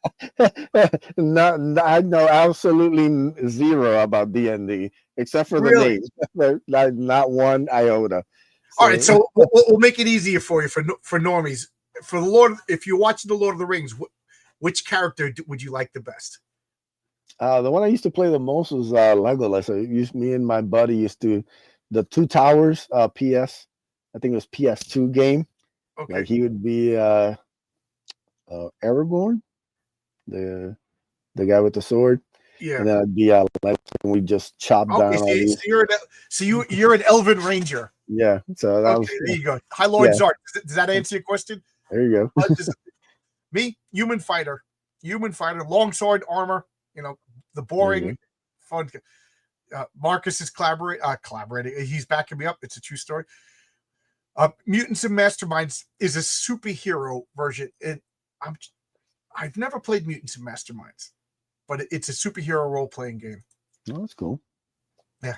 No, I know absolutely zero about D&D except for the name. Not one iota. So. All right, so we'll make it easier for you for normies. For the Lord, if you're watching the Lord of the Rings, which character would you like the best? The one I used to play the most was Legolas. Me and my buddy used to the Two Towers PS. I think it was PS2 game. Okay. Like he would be Aragorn, the guy with the sword. Yeah. And then I'd be like we just chop down. So you're an Elven Ranger. Yeah. So that was, there you go. Hi, Lord Zart. Does that answer your question? There you go. Me, human fighter, longsword, armor. The boring, fun. Marcus is collaborating. He's backing me up. It's a true story. Mutants and Masterminds is a superhero version. I've never played Mutants and Masterminds, but it's a superhero role-playing game. Oh, that's cool. Yeah.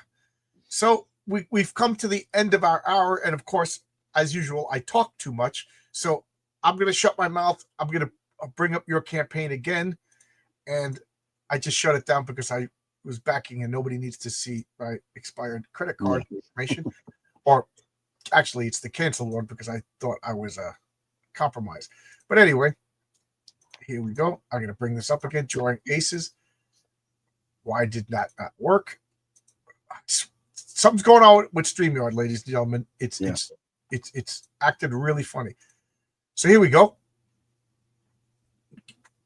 So we've come to the end of our hour, and of course, as usual, I talk too much. So I'm going to shut my mouth. I'm going to bring up your campaign again, and I just shut it down because I was backing, and nobody needs to see my expired credit card information. Or actually, it's the canceled one because I thought I was compromised. But anyway, here we go. I'm going to bring this up again. Drawing aces. Why did that not work? Something's going on with StreamYard, ladies and gentlemen. It's acted really funny. So here we go.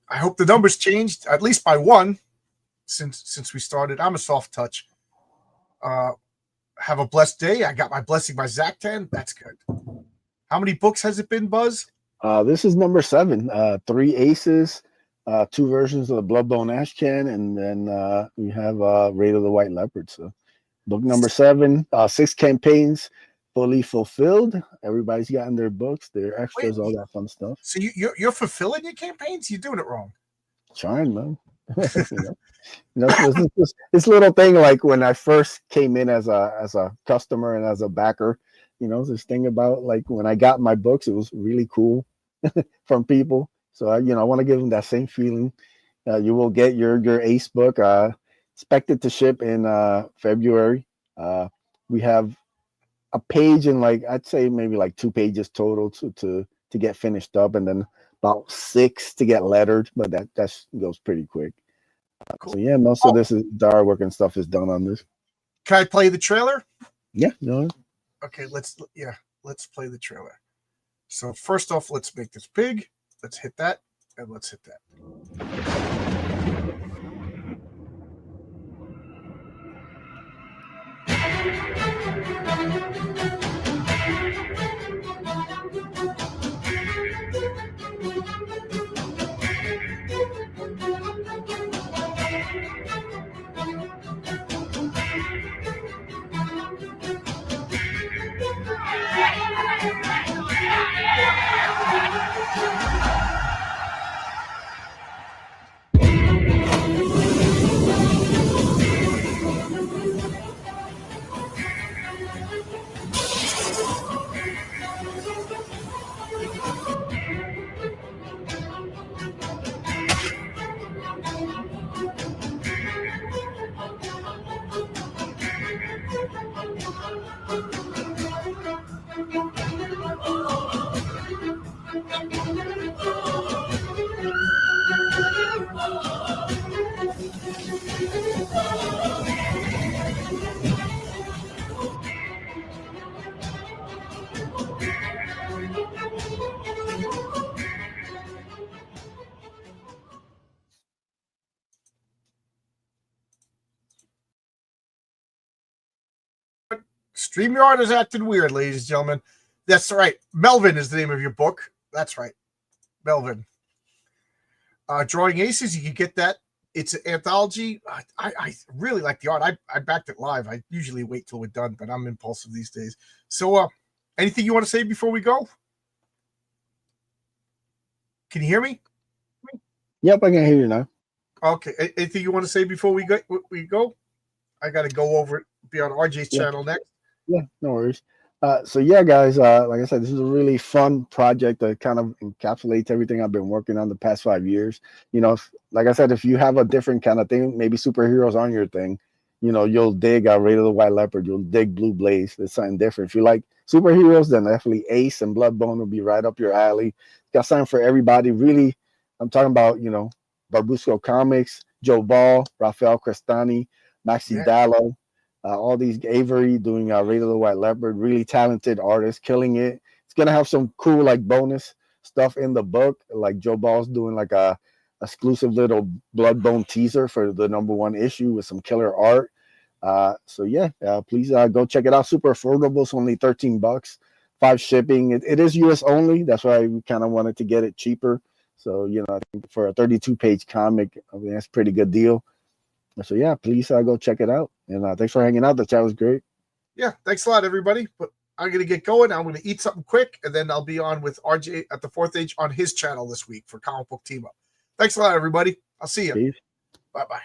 I hope the numbers changed at least by one since we started. I'm a soft touch. Have a blessed day. I got my blessing by Zactan. That's good. How many books has it been, Buzz? This is number 7. 3 aces, 2 versions of the Bloodbone Ashcan, and then we have Raid of the White Leopard. So book number 7, 6 campaigns fully fulfilled. Everybody's gotten their books, their extras, all that fun stuff. So you're fulfilling your campaigns? You're doing it wrong. Trying, man. This little thing, like when I first came in as a customer and as a backer, this thing about like when I got my books, it was really cool from people. So I want to give them that same feeling. You will get your ace book expected to ship in February. We have a page and I'd say maybe 2 pages total to get finished up, and then about 6 to get lettered, but that goes pretty quick. Cool. So yeah, most of this is the artwork and stuff is done on this. Can I play the trailer? Yeah, no. Okay, let's play the trailer. So first off, let's make this big. Let's hit that, and let's hit that. StreamYard is acting weird, ladies and gentlemen. That's right. Melvin is the name of your book. That's right. Melvin. Drawing Aces, you can get that. It's an anthology. I really like the art. I backed it live. I usually wait till we're done, but I'm impulsive these days. So anything you want to say before we go? Can you hear me? Yep, I can hear you now. Okay. Anything you want to say before we go? I got to go over it, be on RJ's channel next. Yeah, no worries. So yeah, guys, like I said, this is a really fun project that kind of encapsulates everything I've been working on the past 5 years. You know, like I said, if you have a different kind of thing, maybe superheroes aren't your thing, you know, you'll dig Raid of the White Leopard, you'll dig Blue Blaze. It's something different. If you like superheroes, then definitely Ace and Bloodbone will be right up your alley. Got something for everybody. Really, I'm talking about, you know, Barbusco Comics, Joe Ball, Rafael Crestani, Maxi Dallo. All these Avery doing Raid of the White Leopard, really talented artists, killing it. It's gonna have some cool like bonus stuff in the book, like Joe Ball's doing like a exclusive little Bloodbone teaser for the #1 issue with some killer art. So yeah, please go check it out. Super affordable. It's only $13, 5 shipping. It is US only. That's why we kind of wanted to get it cheaper. So you know, I think for a 32-page comic, I mean that's a pretty good deal. So yeah, please go check it out. And thanks for hanging out. The chat was great. Yeah, thanks a lot, everybody. But I'm gonna get going. I'm gonna eat something quick, and then I'll be on with RJ at the 4th Age on his channel this week for Comic Book Team Up. Thanks a lot, everybody. I'll see you. Peace. Bye-bye.